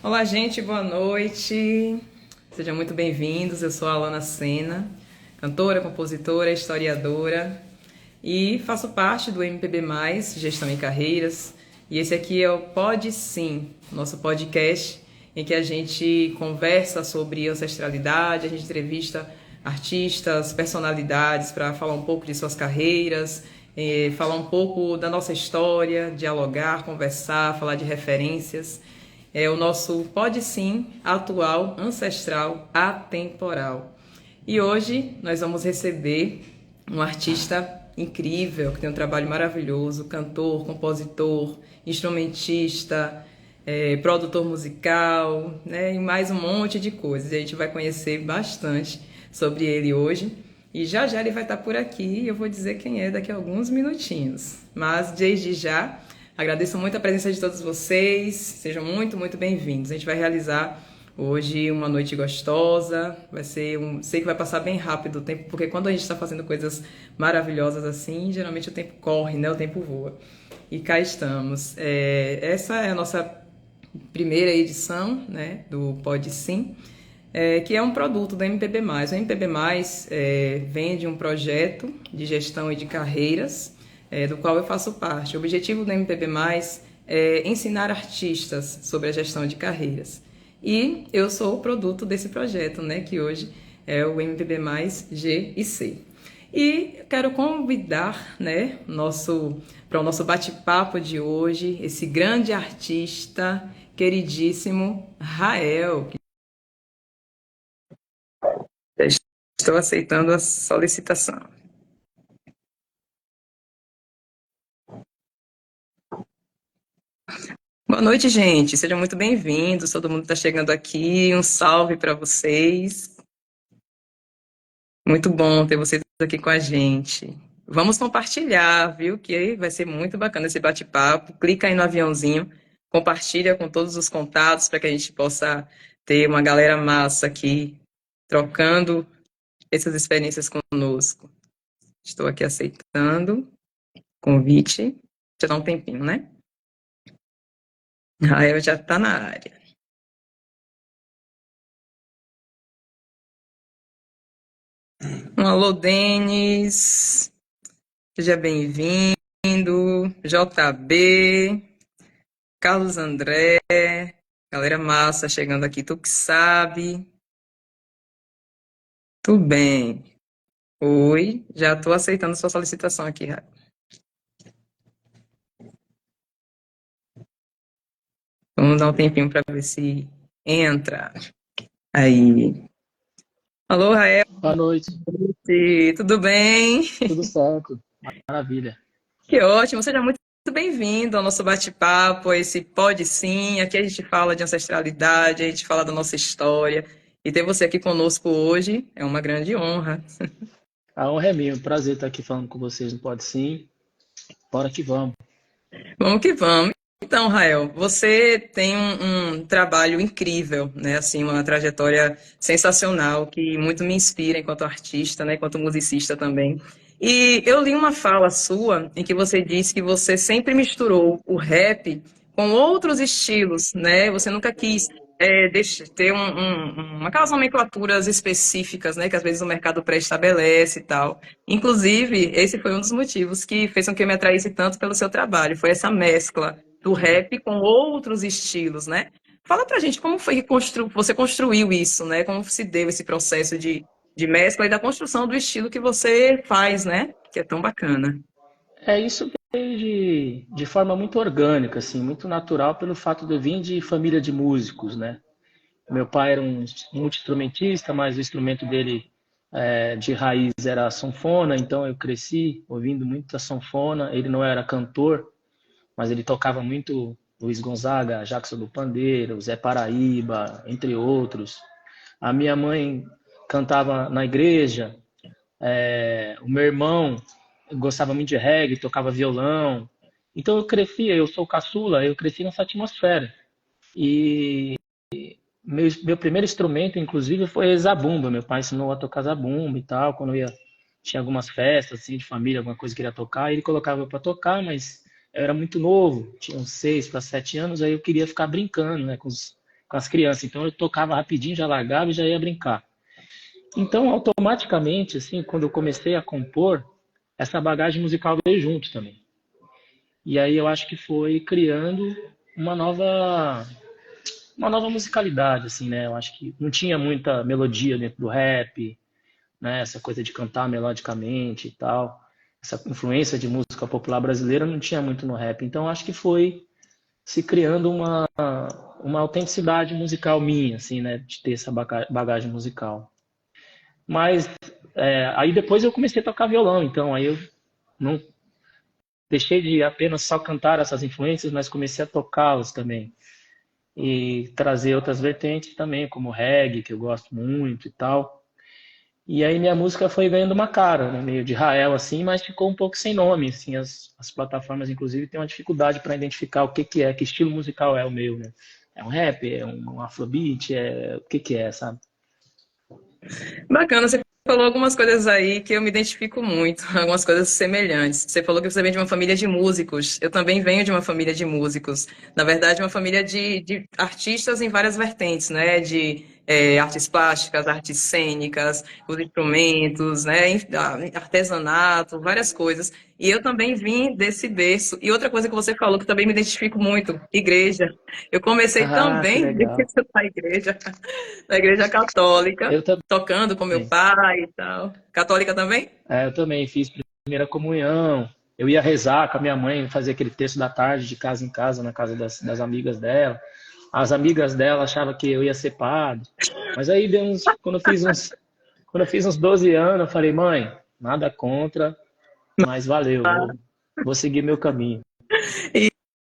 Olá, gente, boa noite. Sejam muito bem-vindos. Eu sou a Alana Sena, cantora, compositora, historiadora e faço parte do MPB+, Gestão em Carreiras. E esse aqui é o Pode Sim, nosso podcast em que a gente conversa sobre ancestralidade, a gente entrevista artistas, personalidades para falar um pouco de suas carreiras, falar um pouco da nossa história, dialogar, conversar, falar de referências. É o nosso Pode Sim atual, ancestral, atemporal. E hoje nós vamos receber um artista incrível, que tem um trabalho maravilhoso, cantor, compositor, instrumentista, produtor musical, né, e mais um monte de coisas. A gente vai conhecer bastante sobre ele hoje. E já já ele vai estar por aqui e eu vou dizer quem é daqui a alguns minutinhos. Mas desde já, agradeço muito a presença de todos vocês, sejam muito, muito bem-vindos. A gente vai realizar hoje uma noite gostosa, sei que vai passar bem rápido o tempo, porque quando a gente está fazendo coisas maravilhosas assim, geralmente o tempo corre, né? O tempo voa. E cá estamos. Essa é a nossa primeira edição, né, do Pode Sim, que é um produto do MPB+. O MPB+, vem de um projeto de gestão e de carreiras, do qual eu faço parte. O objetivo do MPB+, é ensinar artistas sobre a gestão de carreiras. E eu sou o produto desse projeto, né, que hoje é o MPB+, G e C. E quero convidar, né, para o nosso bate-papo de hoje, esse grande artista, queridíssimo Rael. Estou aceitando a solicitação. Boa noite, gente. Sejam muito bem-vindos. Todo mundo está chegando aqui. Um salve para vocês. Muito bom ter vocês aqui com a gente. Vamos compartilhar, viu? Que vai ser muito bacana esse bate-papo. Clica aí no aviãozinho, compartilha com todos os contatos para que a gente possa ter uma galera massa aqui trocando essas experiências conosco. Estou aqui aceitando convite. Já dá um tempinho, né? Rael já está na área. Um alô, Denis. Seja bem-vindo. JB. Carlos André. Galera massa chegando aqui. Tu que sabe. Tudo bem. Oi. Já estou aceitando sua solicitação aqui, Rael. Vamos dar um tempinho para ver se entra. Aí. Alô, Rael. Boa noite, Tudo bem? tudo certo, maravilha. Que ótimo, seja muito bem-vindo ao nosso bate-papo, esse Pode Sim. Aqui a gente fala de ancestralidade, a gente fala da nossa história. E ter você aqui conosco hoje é uma grande honra. A honra é minha, um prazer estar aqui falando com vocês no Pode Sim. Bora que vamos. Vamos que vamos. Então, Rael, você tem um trabalho incrível, né? Assim, uma trajetória sensacional que muito me inspira enquanto artista, né? Enquanto musicista também. E eu li uma fala sua em que você disse que você sempre misturou o rap com outros estilos, né? Você nunca quis ter aquelas nomenclaturas específicas, né? Que às vezes o mercado pré-estabelece e tal. Inclusive, esse foi um dos motivos que fez com que eu me atraísse tanto pelo seu trabalho, foi essa mescla do rap com outros estilos, né? Fala pra gente como foi que você construiu isso, né? Como se deu esse processo de mescla e da construção do estilo que você faz, né? Que é tão bacana. É isso veio de forma muito orgânica, assim, muito natural pelo fato de eu vir de família de músicos, né? Meu pai era um multi-instrumentista, mas o instrumento dele de raiz era a sanfona, então eu cresci ouvindo muito a sanfona. Ele não era cantor, mas ele tocava muito Luiz Gonzaga, Jackson do Pandeiro, Zé Paraíba, entre outros. A minha mãe cantava na igreja, o meu irmão gostava muito de reggae, tocava violão. Então eu sou caçula, eu cresci nessa atmosfera. E meu primeiro instrumento, inclusive, foi zabumba. Meu pai ensinou a tocar zabumba e tal, quando eu ia, tinha algumas festas assim, de família, alguma coisa que queria tocar, ele colocava para tocar, mas eu era muito novo, tinha uns 6 para 7 anos, aí eu queria ficar brincando, né, com os com as crianças. Então eu tocava rapidinho, já largava e já ia brincar. Então, automaticamente, assim, quando eu comecei a compor, essa bagagem musical veio junto também. E aí eu acho que foi criando uma nova, uma nova musicalidade, assim, né? Eu acho que não tinha muita melodia dentro do rap, né? Essa coisa de cantar melodicamente e tal. Essa influência de música popular brasileira não tinha muito no rap. Então, acho que foi se criando uma autenticidade musical minha, assim, né? De ter essa bagagem musical. Mas aí depois eu comecei a tocar violão, então aí eu não deixei de apenas só cantar essas influências, mas comecei a tocá-las também. E trazer outras vertentes também, como reggae, que eu gosto muito e tal. E aí minha música foi ganhando uma cara, né? Meio de Rael assim, mas ficou um pouco sem nome, assim, as plataformas inclusive têm uma dificuldade para identificar o que que é, que estilo musical é o meu, né? É um rap, é um afrobeat, o que que é, sabe? Bacana, você falou algumas coisas aí que eu me identifico muito, algumas coisas semelhantes. Você falou que você vem de uma família de músicos. Eu também venho de uma família de músicos. Na verdade, uma família de artistas em várias vertentes, né? De artes plásticas, artes cênicas, os instrumentos, né? Artesanato, várias coisas. E eu também vim desse berço. E outra coisa que você falou que eu também me identifico muito, igreja. Eu comecei Ah, que também dentro legal. da igreja, na igreja católica, Eu também. tocando com meu pai e tal. Católica também? Eu também fiz primeira comunhão. Eu ia rezar com a minha mãe, fazer aquele terço da tarde de casa em casa, na casa das amigas dela. As amigas dela achavam que eu ia ser padre. Mas aí quando eu fiz uns 12 anos, eu falei, mãe, nada contra, mas valeu, vou seguir meu caminho.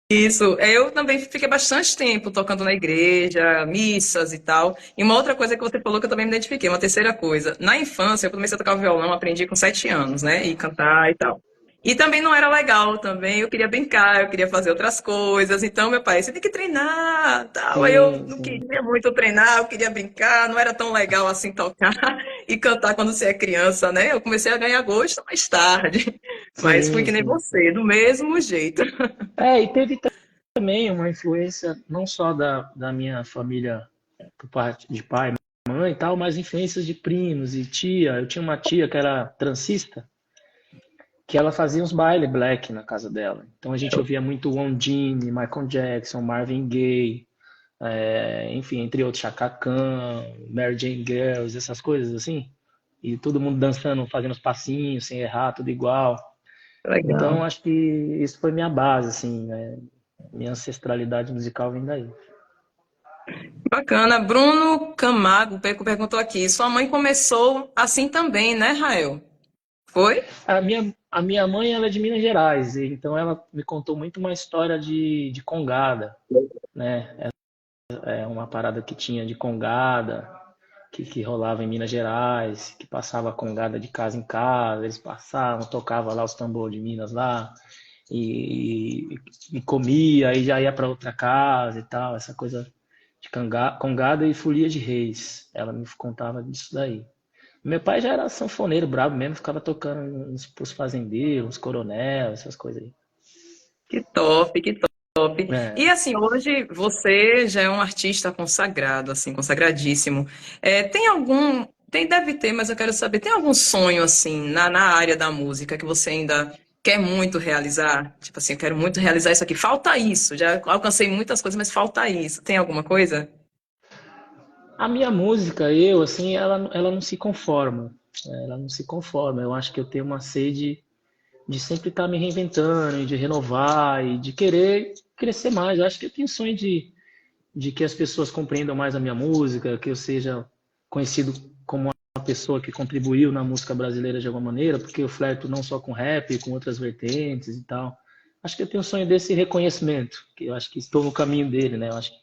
Isso. Eu também fiquei bastante tempo tocando na igreja, missas e tal. E uma outra coisa que você falou que eu também me identifiquei, uma terceira coisa. Na infância, eu comecei a tocar violão, aprendi com 7 anos, né? E cantar e tal. E também não era legal também, eu queria brincar, eu queria fazer outras coisas. Então, meu pai, você tem que treinar, tal. Aí eu Sim, não sim, queria muito treinar, eu queria brincar, não era tão legal assim tocar e cantar quando você é criança, né? Eu comecei a ganhar gosto mais tarde. Mas fui sim, que nem sim. você, do mesmo jeito. E teve também uma influência não só da minha família por parte de pai, mãe e tal, mas influências de primos e tia. Eu tinha uma tia que era transista, que ela fazia uns baile black na casa dela. Então a gente ouvia muito Wondini, Michael Jackson, Marvin Gaye, enfim, entre outros, Chaka Khan, Mary Jane Girls, essas coisas assim. E todo mundo dançando, fazendo os passinhos, sem errar, tudo igual. Então Legal. acho que isso foi minha base, assim, né? Minha ancestralidade musical vem daí. Bacana. Bruno Camargo perguntou aqui: sua mãe começou assim também, né, Rael? Foi? A minha mãe, ela é de Minas Gerais, então ela me contou muito uma história de congada, né? É uma parada que tinha de congada, que rolava em Minas Gerais, que passava congada de casa em casa, eles passavam, tocava lá os tambores de Minas lá, e comia, aí já ia para outra casa e tal, essa coisa de congada e folia de reis. Ela me contava disso daí. Meu pai já era sanfoneiro brabo mesmo, ficava tocando pros fazendeiros, uns coronel, essas coisas aí. Que top, que top. E É. assim, hoje você já é um artista consagrado, assim, consagradíssimo. Tem algum, deve ter, mas eu quero saber, tem algum sonho assim na área da música que você ainda quer muito realizar? Tipo assim, eu quero muito realizar isso aqui. Falta isso. Já alcancei muitas coisas, mas falta isso. Tem alguma coisa? A minha música, eu, assim, ela não se conforma. Ela não se conforma. Eu acho que eu tenho uma sede de sempre estar me reinventando, e de renovar e de querer crescer mais. Eu acho que eu tenho sonho de que as pessoas compreendam mais a minha música, que eu seja conhecido como uma pessoa que contribuiu na música brasileira de alguma maneira, porque eu flerto não só com rap, com outras vertentes e tal. Acho que eu tenho um sonho desse reconhecimento, que eu acho que estou no caminho dele, né? Eu acho que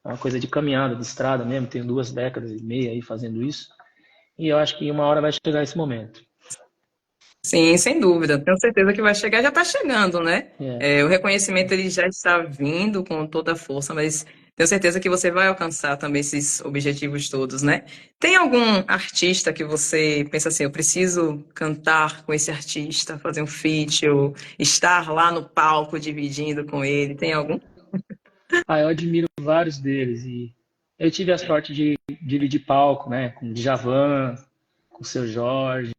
é uma coisa de caminhada, de estrada mesmo, tenho 2 décadas e meia aí fazendo isso, e eu acho que uma hora vai chegar esse momento. Sim, sem dúvida. Tenho certeza que vai chegar, já está chegando, né? É. O reconhecimento ele já está vindo com toda a força, mas tenho certeza que você vai alcançar também esses objetivos todos, né? Tem algum artista que você pensa assim, eu preciso cantar com esse artista, fazer um feat, ou estar lá no palco dividindo com ele? Tem algum? Eu admiro vários deles Eu tive a sorte de dividir palco, né, com o Djavan, com o Seu Jorge.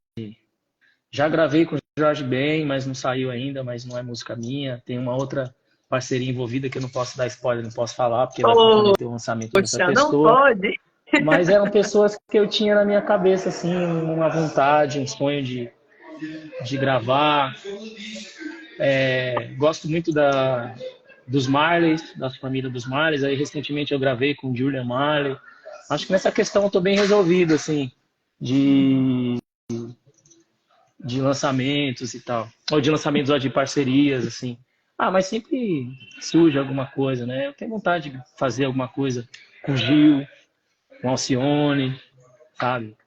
Já gravei com o Jorge Ben, mas não saiu ainda, mas não é música minha. Tem uma outra parceria envolvida que eu não posso dar spoiler, não posso falar, porque vai comprometer o lançamento dessa Poxa, não pessoa. pode. Mas eram pessoas que eu tinha na minha cabeça, assim, uma vontade, um sonho de gravar. Gosto muito dos Marleys, da família dos Marleys. Aí recentemente eu gravei com o Julian Marley. Acho que nessa questão eu tô bem resolvido, assim, de, de lançamentos e tal. Ou de lançamentos ou de parcerias, assim. Ah, mas sempre surge alguma coisa, né? Eu tenho vontade de fazer alguma coisa com o Gil, com o Alcione, sabe?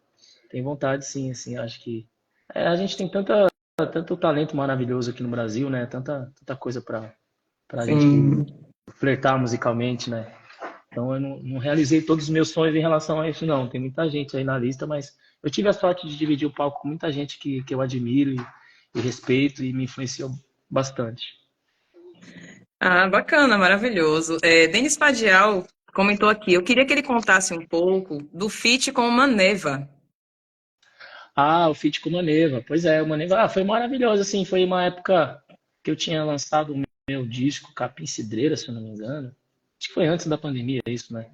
Tenho vontade, sim, assim. Acho que a gente tem tanto talento maravilhoso aqui no Brasil, né? Tanta coisa para a gente Sim. flertar musicalmente, né? Então eu não realizei todos os meus sonhos em relação a isso, não. Tem muita gente aí na lista, mas eu tive a sorte de dividir o palco com muita gente que eu admiro e respeito e me influenciou bastante. Ah, bacana, maravilhoso. Denis Padial comentou aqui, eu queria que ele contasse um pouco do feat com o Maneva. Ah, o feat com o Maneva. Pois é, o Maneva foi maravilhoso, assim. Foi uma época que eu tinha lançado o meu disco Capim Cidreira, se eu não me engano. Acho que foi antes da pandemia, isso, né?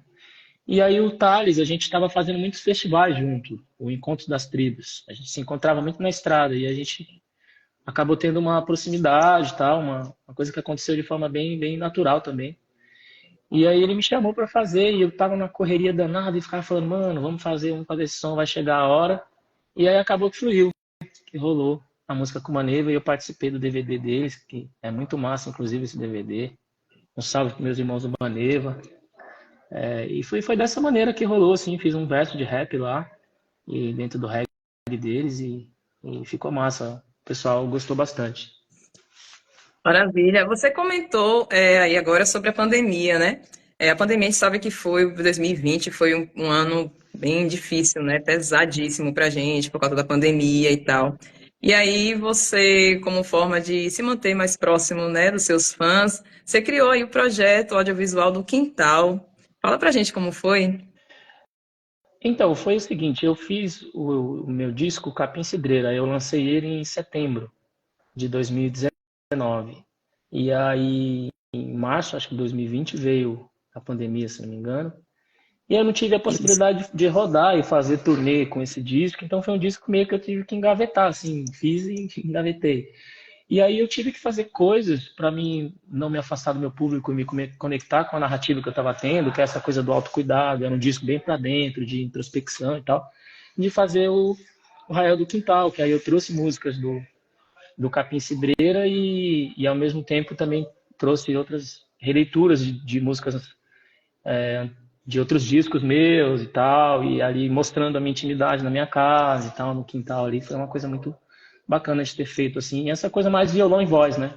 E aí o Thales, a gente estava fazendo muitos festivais junto, o Encontro das Tribos. A gente se encontrava muito na estrada e a gente acabou tendo uma proximidade, tal, uma coisa que aconteceu de forma bem natural também. E aí ele me chamou para fazer e eu tava na correria danada e ficava falando, mano, vamos fazer esse som, vai chegar a hora. E aí acabou que fluiu, que rolou a música com o Maneva e eu participei do DVD deles, que é muito massa, inclusive, esse DVD. Um salve para meus irmãos do Maneva. E foi dessa maneira que rolou, assim, fiz um verso de rap lá, e dentro do reggae deles, e ficou massa. O pessoal gostou bastante. Maravilha. Você comentou aí agora sobre a pandemia, né? A pandemia a gente sabe que foi, 2020 foi um ano bem difícil, né? Pesadíssimo pra gente por causa da pandemia e tal. E aí você, como forma de se manter mais próximo, né, dos seus fãs, você criou aí o projeto audiovisual do Quintal. Fala pra gente como foi. Então, foi o seguinte, eu fiz o meu disco Capim Cidreira, eu lancei ele em setembro de 2019. E aí, em março, acho que 2020, veio a pandemia, se não me engano. E eu não tive a Isso. possibilidade de rodar e fazer turnê com esse disco, então foi um disco meio que eu tive que engavetar, assim, fiz e engavetei. E aí eu tive que fazer coisas para mim não me afastar do meu público e me conectar com a narrativa que eu estava tendo, que é essa coisa do autocuidado, era um disco bem para dentro, de introspecção e tal, de fazer o Rael do Quintal, que aí eu trouxe músicas do Capim Cidreira e ao mesmo tempo também trouxe outras releituras de músicas de outros discos meus e tal, e ali mostrando a minha intimidade na minha casa e tal, no quintal ali, foi uma coisa muito bacana de ter feito, assim, e essa coisa mais violão e voz, né?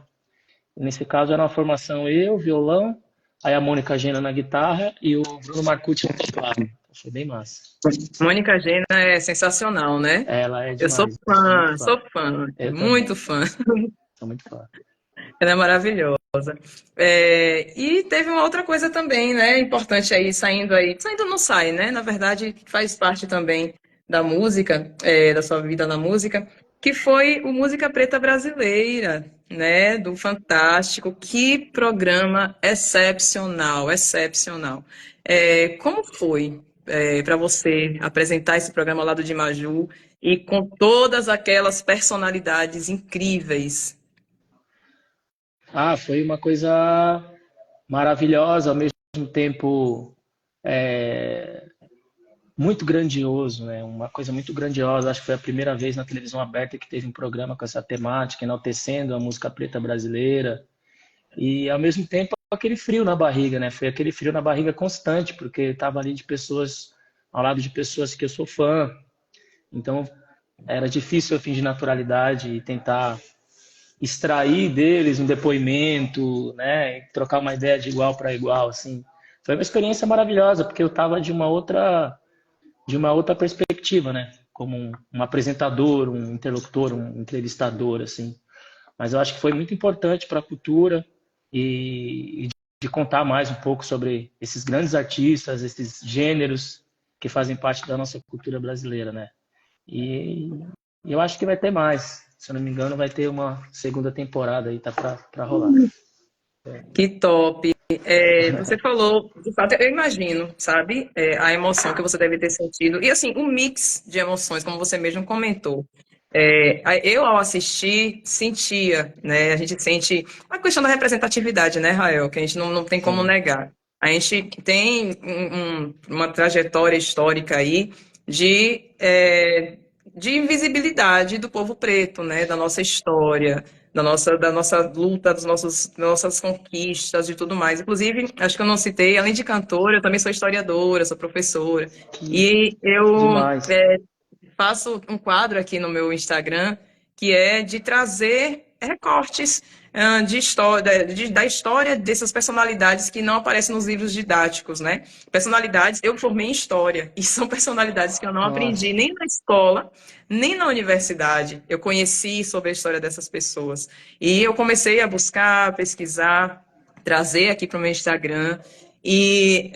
Nesse caso era uma formação eu, violão, aí a Mônica Gena na guitarra e o Bruno Marcucci no teclado. Foi bem massa. Mônica Gena é sensacional, né? Ela é Eu demais, sou muito fã. sou fã, Eu também, muito fã. sou muito fã. Ela é maravilhosa. E teve uma outra coisa também, né? Importante aí, saindo não sai, né? Na verdade, faz parte também da música, da sua vida na música, que foi o Música Preta Brasileira, né? Do Fantástico. Que programa excepcional, excepcional. Como foi, para você apresentar esse programa lá do de Maju e com todas aquelas personalidades incríveis? Ah, foi uma coisa maravilhosa, ao mesmo tempo muito grandioso, né? Uma coisa muito grandiosa. Acho que foi a primeira vez na televisão aberta que teve um programa com essa temática, enaltecendo a música preta brasileira. E ao mesmo tempo aquele frio na barriga, né? Foi aquele frio na barriga constante, porque estava ali de pessoas, ao lado de pessoas que eu sou fã. Então era difícil eu fingir naturalidade e tentar extrair deles um depoimento, né? E trocar uma ideia de igual para igual, assim. Foi uma experiência maravilhosa, porque eu estava de uma outra perspectiva, né? Como um apresentador, um interlocutor, um entrevistador, assim. Mas eu acho que foi muito importante para a cultura e de contar mais um pouco sobre esses grandes artistas, esses gêneros que fazem parte da nossa cultura brasileira, né? E eu acho que vai ter mais. Se eu não me engano, vai ter uma segunda temporada aí, tá pra rolar. Que top. Você falou, de fato, eu imagino, sabe, a emoção que você deve ter sentido. E assim, um mix de emoções, como você mesmo comentou. Eu, ao assistir, sentia, né? A gente sente a questão da representatividade, né, Rael? Que a gente não tem como Sim. negar. A gente tem uma trajetória histórica aí de, de invisibilidade do povo preto, né? Da nossa história, da nossa luta, das nossas conquistas e tudo mais. Inclusive, acho que eu não citei, além de cantora, eu também sou historiadora, sou professora. Que E eu demais. faço um quadro aqui no meu Instagram que é de trazer recortes de história, da história dessas personalidades que não aparecem nos livros didáticos, né? Personalidades, eu formei em história, e são personalidades que eu não aprendi Nossa. nem na escola, nem na universidade. Eu conheci sobre a história dessas pessoas. E eu comecei a buscar, pesquisar, trazer aqui para o meu Instagram. E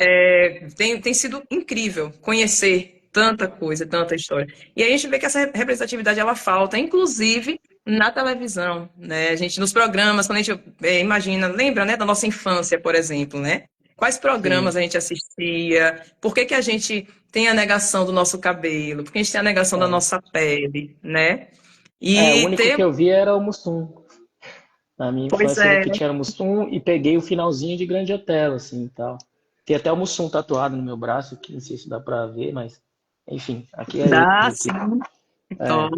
tem sido incrível conhecer tanta coisa, tanta história. E aí a gente vê que essa representatividade ela falta, inclusive na televisão, né? A gente nos programas, quando a gente imagina, lembra, né, da nossa infância, por exemplo, né? Quais programas Sim. a gente assistia? Por que que a gente tem a negação do nosso cabelo? Por que a gente tem a negação da É. nossa pele, né? O E único ter, que eu vi era o Mussum. Na minha pois infância, eu lembro é, que tinha o Mussum e peguei o finalzinho de Grande Otelo, assim, e tal. Tem até o Mussum tatuado no meu braço, que não sei se dá pra ver, mas... Enfim, aqui é ele dá sim, aqui. então,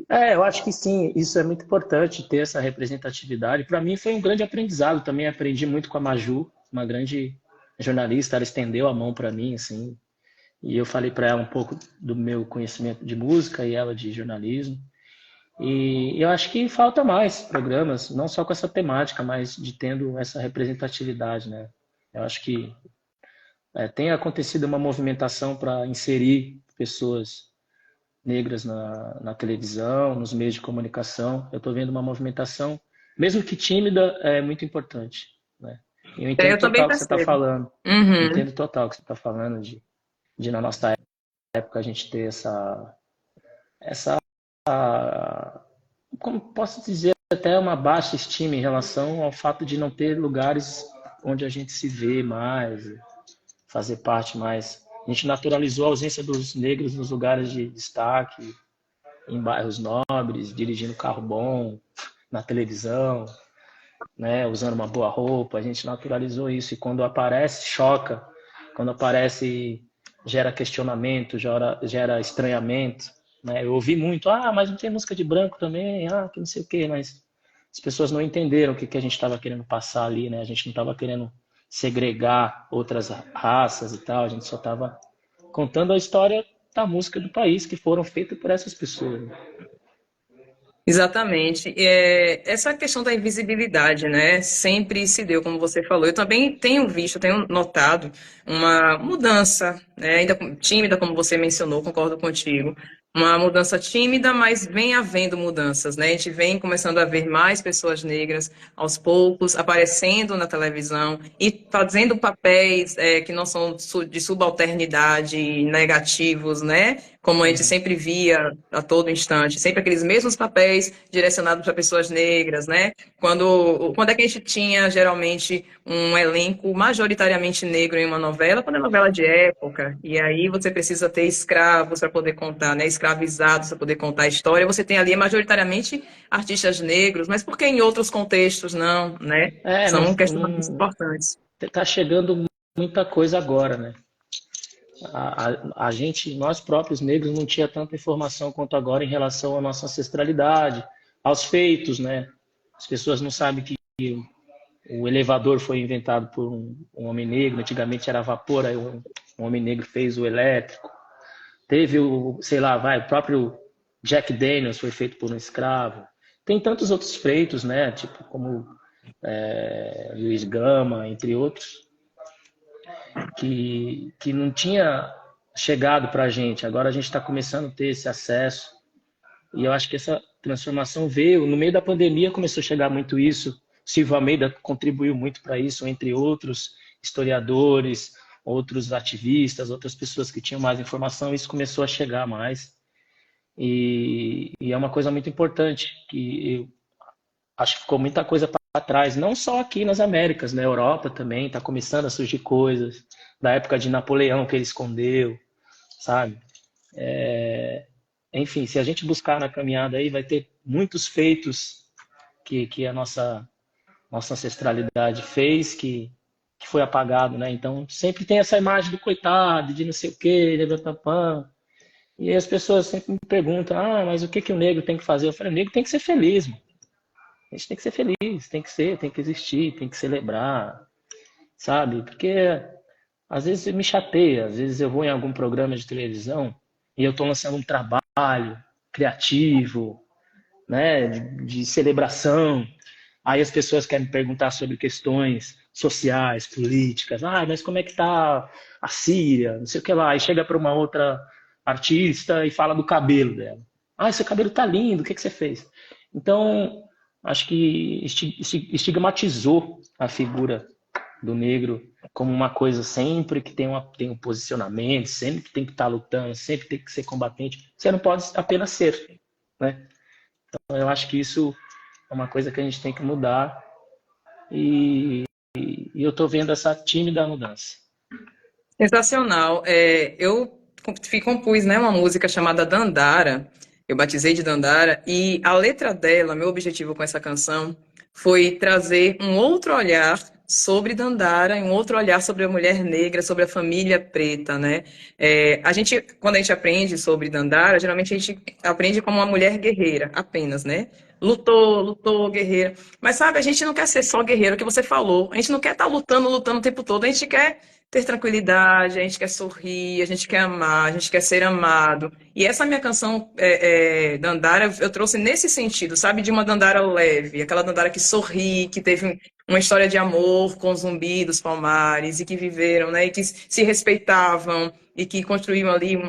Eu acho que sim, isso é muito importante, ter essa representatividade. Para mim foi um grande aprendizado, também aprendi muito com a Maju, uma grande jornalista, ela estendeu a mão para mim, assim, e eu falei para ela um pouco do meu conhecimento de música e ela de jornalismo. E eu acho que falta mais programas, não só com essa temática, mas de tendo essa representatividade, né? Eu acho que tem acontecido uma movimentação para inserir pessoas negras na televisão, nos meios de comunicação. Eu estou vendo uma movimentação, mesmo que tímida, é muito importante, né? Eu entendo eu também total o que você está percebo. falando. Uhum. Entendo total o que você está falando de na nossa época a gente ter essa como posso dizer, até uma baixa estima em relação ao fato de não ter lugares onde a gente se vê mais, fazer parte mais. A gente naturalizou a ausência dos negros nos lugares de destaque, em bairros nobres, dirigindo carro bom, na televisão, né, usando uma boa roupa. A gente naturalizou isso e quando aparece, choca. Quando aparece, gera questionamento, gera estranhamento. Né? Eu ouvi muito, mas não tem música de branco também, que não sei o quê, mas as pessoas não entenderam o que a gente estava querendo passar ali, né? A gente não estava querendo segregar outras raças e tal, a gente só estava contando a história da música do país que foram feitas por essas pessoas. Né? Exatamente. Essa questão da invisibilidade, né, sempre se deu, como você falou. Eu também tenho visto, tenho notado uma mudança, né, ainda tímida, como você mencionou, concordo contigo. Uma mudança tímida, mas vem havendo mudanças, né? A gente vem começando a ver mais pessoas negras aos poucos aparecendo na televisão e fazendo papéis que não são de subalternidade negativos, né? Como a gente Uhum. sempre via a todo instante, sempre aqueles mesmos papéis direcionados para pessoas negras, né? Quando é que a gente tinha geralmente um elenco majoritariamente negro em uma novela? Quando é novela de época, e aí você precisa ter escravos para poder contar, né? Escravizados para poder contar a história. Você tem ali majoritariamente artistas negros, mas por que em outros contextos não, né? Não, São questionamentos não importantes. tá chegando muita coisa agora, né? A gente, nós próprios negros, não tinha tanta informação quanto agora em relação à nossa ancestralidade, aos feitos, né? As pessoas não sabem que o elevador foi inventado por um homem negro, antigamente era vapor, aí um homem negro fez o elétrico. Teve sei lá, o próprio Jack Daniels foi feito por um escravo. Tem tantos outros feitos, né? Tipo, como Luiz Gama, entre outros, que não tinha chegado para a gente. Agora a gente está começando a ter esse acesso. E eu acho que essa transformação veio, no meio da pandemia começou a chegar muito isso, Silvio Almeida contribuiu muito para isso, entre outros historiadores, outros ativistas, outras pessoas que tinham mais informação, isso começou a chegar mais. E é uma coisa muito importante, que eu acho que ficou muita coisa para trás, não só aqui nas Américas, na Europa também, está começando a surgir coisas, da época de Napoleão que ele escondeu, sabe? Enfim, se a gente buscar na caminhada aí, vai ter muitos feitos que a nossa ancestralidade fez, que foi apagado, né? Então, sempre tem essa imagem do coitado, de não sei o quê, de papapá. E aí as pessoas sempre me perguntam, mas o que que o negro tem que fazer? Eu falei, o negro tem que ser feliz, mano. A gente tem que ser feliz, tem que existir, tem que celebrar, sabe? Porque às vezes me chateia, às vezes eu vou em algum programa de televisão e eu estou lançando um trabalho criativo, né, de celebração. Aí as pessoas querem me perguntar sobre questões sociais, políticas. Mas como é que tá a Síria? Não sei o que lá. Aí chega para uma outra artista e fala do cabelo dela. Seu cabelo tá lindo, o que que você fez? Então, acho que estigmatizou a figura do negro como uma coisa sempre que tem um posicionamento, sempre que tem que estar lutando, sempre tem que ser combatente. Você não pode apenas ser, né? Então, eu acho que isso é uma coisa que a gente tem que mudar e eu estou vendo essa tímida mudança. Sensacional. Eu compus, né, uma música chamada Dandara, eu batizei de Dandara, e a letra dela, meu objetivo com essa canção, foi trazer um outro olhar sobre Dandara, um outro olhar sobre a mulher negra, sobre a família preta, né? Quando a gente aprende sobre Dandara, geralmente a gente aprende como uma mulher guerreira, apenas, né? Lutou, lutou, guerreira. Mas sabe, a gente não quer ser só guerreiro, o que você falou. A gente não quer estar lutando, lutando o tempo todo. A gente quer ter tranquilidade, a gente quer sorrir, a gente quer amar, a gente quer ser amado. E essa minha canção, Dandara, eu trouxe nesse sentido, sabe? De uma Dandara leve, aquela Dandara que sorri, que teve uma história de amor com o Zumbi dos Palmares, e que viveram, né? E que se respeitavam, e que construíram ali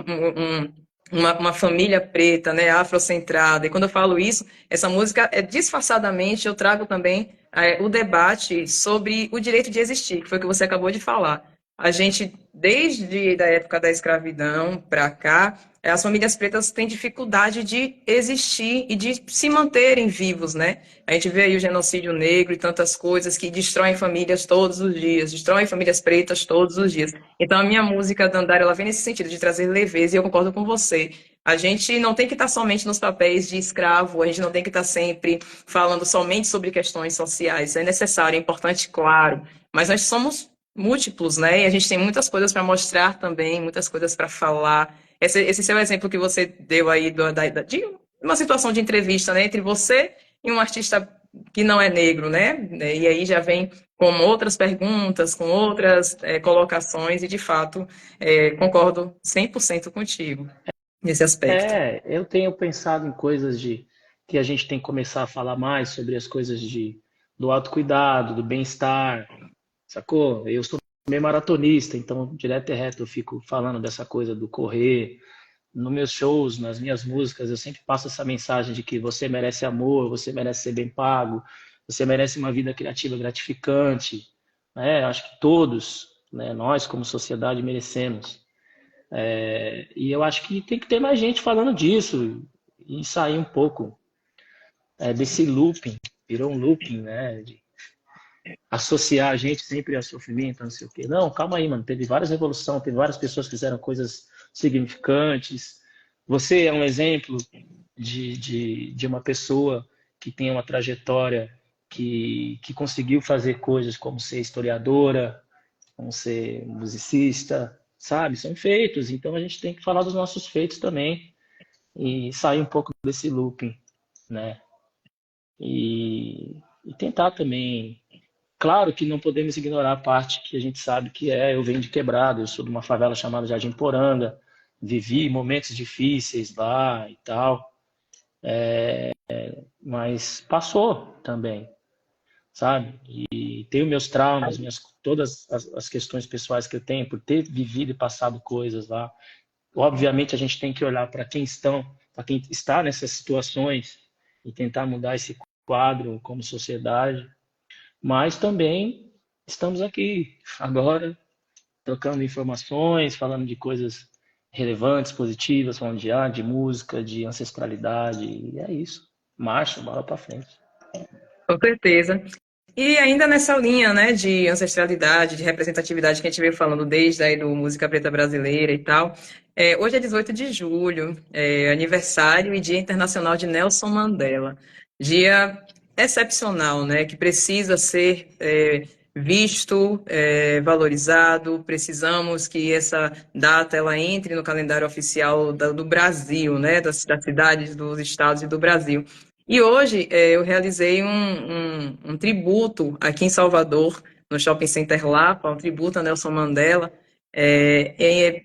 uma família preta, né, afrocentrada. E quando eu falo isso, essa música disfarçadamente eu trago também o debate sobre o direito de existir, que foi o que você acabou de falar. A gente, desde a época da escravidão para cá, as famílias pretas têm dificuldade de existir e de se manterem vivos, né? A gente vê aí o genocídio negro e tantas coisas que destroem famílias todos os dias, destroem famílias pretas todos os dias. Então, a minha música, Dandara, ela vem nesse sentido de trazer leveza, e eu concordo com você. A gente não tem que estar somente nos papéis de escravo, a gente não tem que estar sempre falando somente sobre questões sociais. É necessário, é importante, claro, mas nós somos múltiplos, né? E a gente tem muitas coisas para mostrar também, muitas coisas para falar. Esse seu exemplo que você deu aí de uma situação de entrevista, né, entre você e um artista que não é negro, né? E aí já vem com outras perguntas, com outras colocações, e de fato concordo 100% contigo nesse aspecto. Eu tenho pensado em coisas de que a gente tem que começar a falar mais sobre as coisas do autocuidado, do bem-estar, sacou? Eu sou meio maratonista, então direto e reto eu fico falando dessa coisa do correr. Nos meus shows, nas minhas músicas, eu sempre passo essa mensagem de que você merece amor, você merece ser bem pago, você merece uma vida criativa gratificante, né? Acho que todos, né, nós como sociedade merecemos. E eu acho que tem que ter mais gente falando disso e sair um pouco desse looping, virou um looping, né? De associar a gente sempre ao sofrimento, não sei o quê. Não, calma aí, mano. Teve várias revoluções, teve várias pessoas que fizeram coisas significantes. Você é um exemplo de uma pessoa que tem uma trajetória que conseguiu fazer coisas como ser historiadora, como ser musicista, sabe? São feitos. Então a gente tem que falar dos nossos feitos também e sair um pouco desse looping, né? E tentar também. Claro que não podemos ignorar a parte que a gente sabe que eu venho de Quebrada, eu sou de uma favela chamada Jardim Poranga, vivi momentos difíceis lá e tal, mas passou também, sabe? E tenho meus traumas, todas as questões pessoais que eu tenho por ter vivido e passado coisas lá. Obviamente a gente tem que olhar para quem está nessas situações e tentar mudar esse quadro como sociedade. Mas também estamos aqui agora trocando informações, falando de coisas relevantes, positivas, falando de arte, de música, de ancestralidade, e é isso. Marcha, bola para frente. Com certeza. E ainda nessa linha, né, de ancestralidade, de representatividade que a gente veio falando desde aí do Música Preta Brasileira e tal, hoje é 18 de julho, aniversário e Dia Internacional de Nelson Mandela. Dia excepcional, né, que precisa ser visto, valorizado, precisamos que essa data ela entre no calendário oficial do Brasil, né, das cidades, dos estados e do Brasil. E hoje eu realizei um tributo aqui em Salvador, no Shopping Center Lapa, um tributo a Nelson Mandela,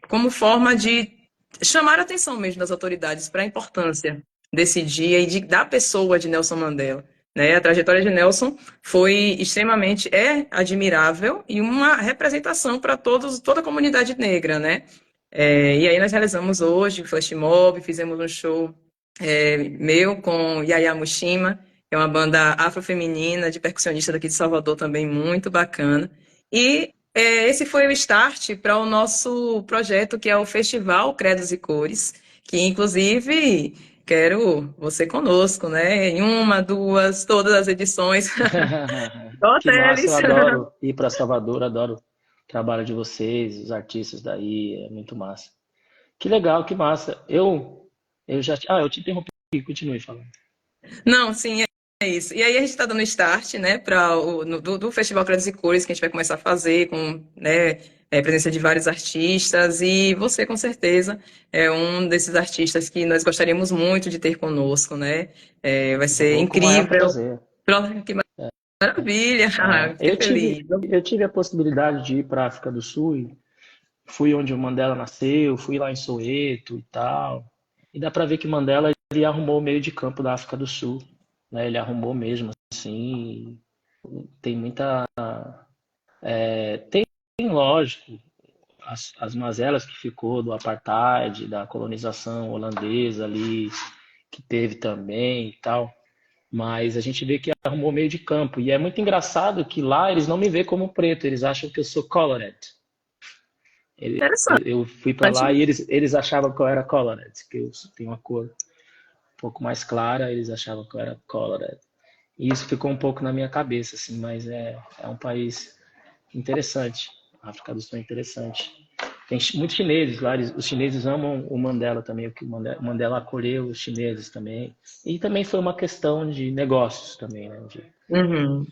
como forma de chamar a atenção mesmo das autoridades para a importância desse dia e da pessoa de Nelson Mandela. Né? A trajetória de Nelson foi extremamente admirável e uma representação para toda a comunidade negra, né? E aí nós realizamos hoje o flash mob, fizemos um show meu com Yaya Mushima, que é uma banda afrofeminina de percussionista daqui de Salvador também muito bacana. E esse foi o start para o nosso projeto, que é o Festival Credos e Cores, que inclusive quero você conosco, né? Em uma, duas, todas as edições. Que massa, eu Hotéis. adoro ir para Salvador, adoro o trabalho de vocês, os artistas daí, é muito massa. Que legal, que massa. Eu já, eu te interrompi, continue falando. Não, sim, é isso. E aí a gente está dando start, né, para do Festival Credos e Cores, que a gente vai começar a fazer com, né, presença de vários artistas, e você, com certeza, é um desses artistas que nós gostaríamos muito de ter conosco, né? Vai ser Vou com o maior incrível. prazer. Pronto, que maravilha! Ah, fiquei feliz. Eu tive a possibilidade de ir para a África do Sul, e fui onde o Mandela nasceu, fui lá em Soweto e tal. E dá para ver que Mandela ele arrumou o meio de campo da África do Sul, né? Ele arrumou mesmo, assim. Tem muita, tem lógico as mazelas que ficou do apartheid, da colonização holandesa ali, que teve também e tal. Mas a gente vê que arrumou meio de campo. E é muito engraçado que lá eles não me veem como preto, eles acham que eu sou colored. Interessante. Eu fui para lá e eles achavam que eu era colored, que eu tenho uma cor um pouco mais clara, eles achavam que eu era colored. E isso ficou um pouco na minha cabeça, assim, mas é um país interessante. A África do Sul é interessante. Tem muitos chineses lá, os chineses amam o Mandela também, o que o Mandela acolheu os chineses também. E também foi uma questão de negócios também, né? Uhum.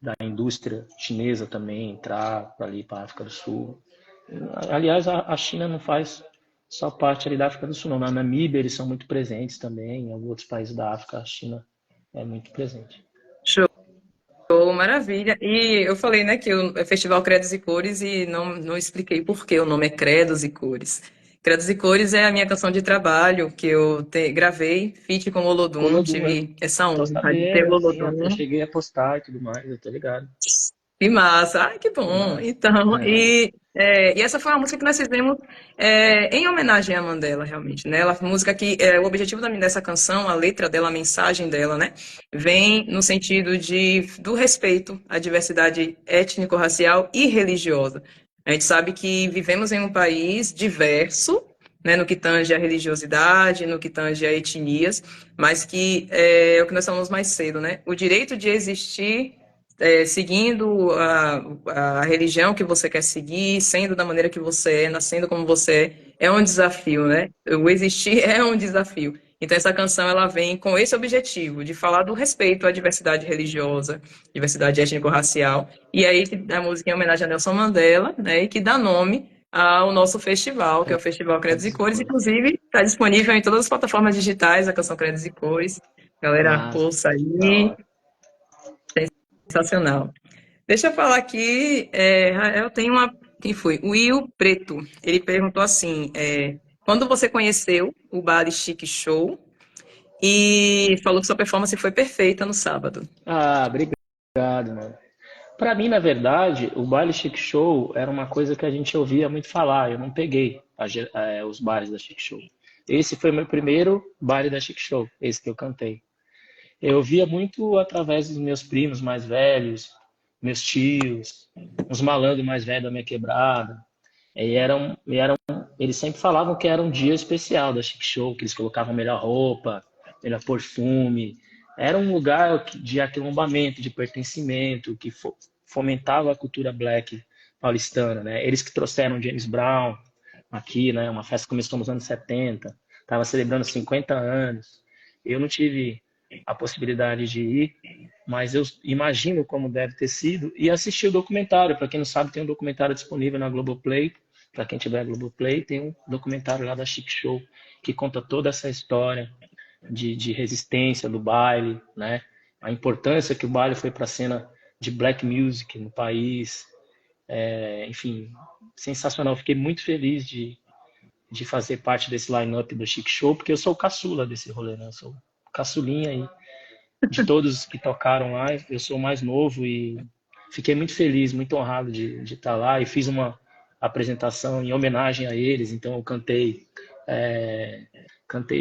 Da indústria chinesa também entrar ali para a África do Sul. Aliás, a China não faz só parte ali da África do Sul, não. Na Namíbia eles são muito presentes também, em alguns outros países da África a China é muito presente. Show. Maravilha. E eu falei, né, que o Festival Credos e Cores e não expliquei por que o nome é Credos e Cores. Credos e Cores é a minha canção de trabalho que eu gravei, feat com o Olodum, Colodum, eu tive essa tô honra de ter o sabendo, assim, eu Olodum. cheguei a postar e tudo mais, eu tô ligado. Que massa, ai que Que bom. massa. Então, e essa foi uma música que nós fizemos em homenagem a Mandela, realmente, né? Ela, música que o objetivo dessa canção, a letra dela, a mensagem dela, né, vem no sentido do respeito à diversidade étnico-racial e religiosa. A gente sabe que vivemos em um país diverso, né, no que tange a religiosidade, no que tange a etnias, mas que é o que nós falamos mais cedo, né? O direito de existir seguindo a religião que você quer seguir, sendo da maneira que você é, nascendo como você é um desafio, né? O existir é um desafio. Então essa canção ela vem com esse objetivo de falar do respeito à diversidade religiosa, diversidade étnico-racial. E aí a música é em homenagem a Nelson Mandela, né? E que dá nome ao nosso festival, que é o Festival Credos e Cores. Inclusive está disponível em todas as plataformas digitais a canção Credos e Cores. Galera, Massa, ouça da aí. hora. Sensacional. Deixa eu falar aqui, eu tenho uma. Quem foi? O Will Preto. Ele perguntou assim: quando você conheceu o Bali Chic Show e falou que sua performance foi perfeita no sábado. Ah, obrigado, mano. Pra mim, na verdade, o baile Chic Show era uma coisa que a gente ouvia muito falar. Eu não peguei os bailes da Chic Show. Esse foi meu primeiro baile da Chic Show, esse que eu cantei. Eu ouvia muito através dos meus primos mais velhos, meus tios, uns malandros mais velhos da minha quebrada. Eles sempre falavam que era um dia especial da Chic Show, que eles colocavam melhor roupa, melhor perfume. Era um lugar de aquilombamento, de pertencimento, que fomentava a cultura black paulistana, né? Eles que trouxeram James Brown aqui, né? Uma festa que começou nos anos 70, estava celebrando 50 anos. Eu não tive a possibilidade de ir, mas eu imagino como deve ter sido e assistir o documentário. Para quem não sabe, tem um documentário disponível na Globoplay. Para quem tiver Globoplay, tem um documentário lá da Chic Show que conta toda essa história de resistência do baile, né? A importância que o baile foi para a cena de black music no país. Enfim, sensacional. Fiquei muito feliz de fazer parte desse line-up do Chic Show, porque eu sou o caçula desse rolê, né? Eu sou caçulinha aí. De todos que tocaram lá, eu sou o mais novo e fiquei muito feliz, muito honrado de estar lá e fiz uma apresentação em homenagem a eles. Então eu cantei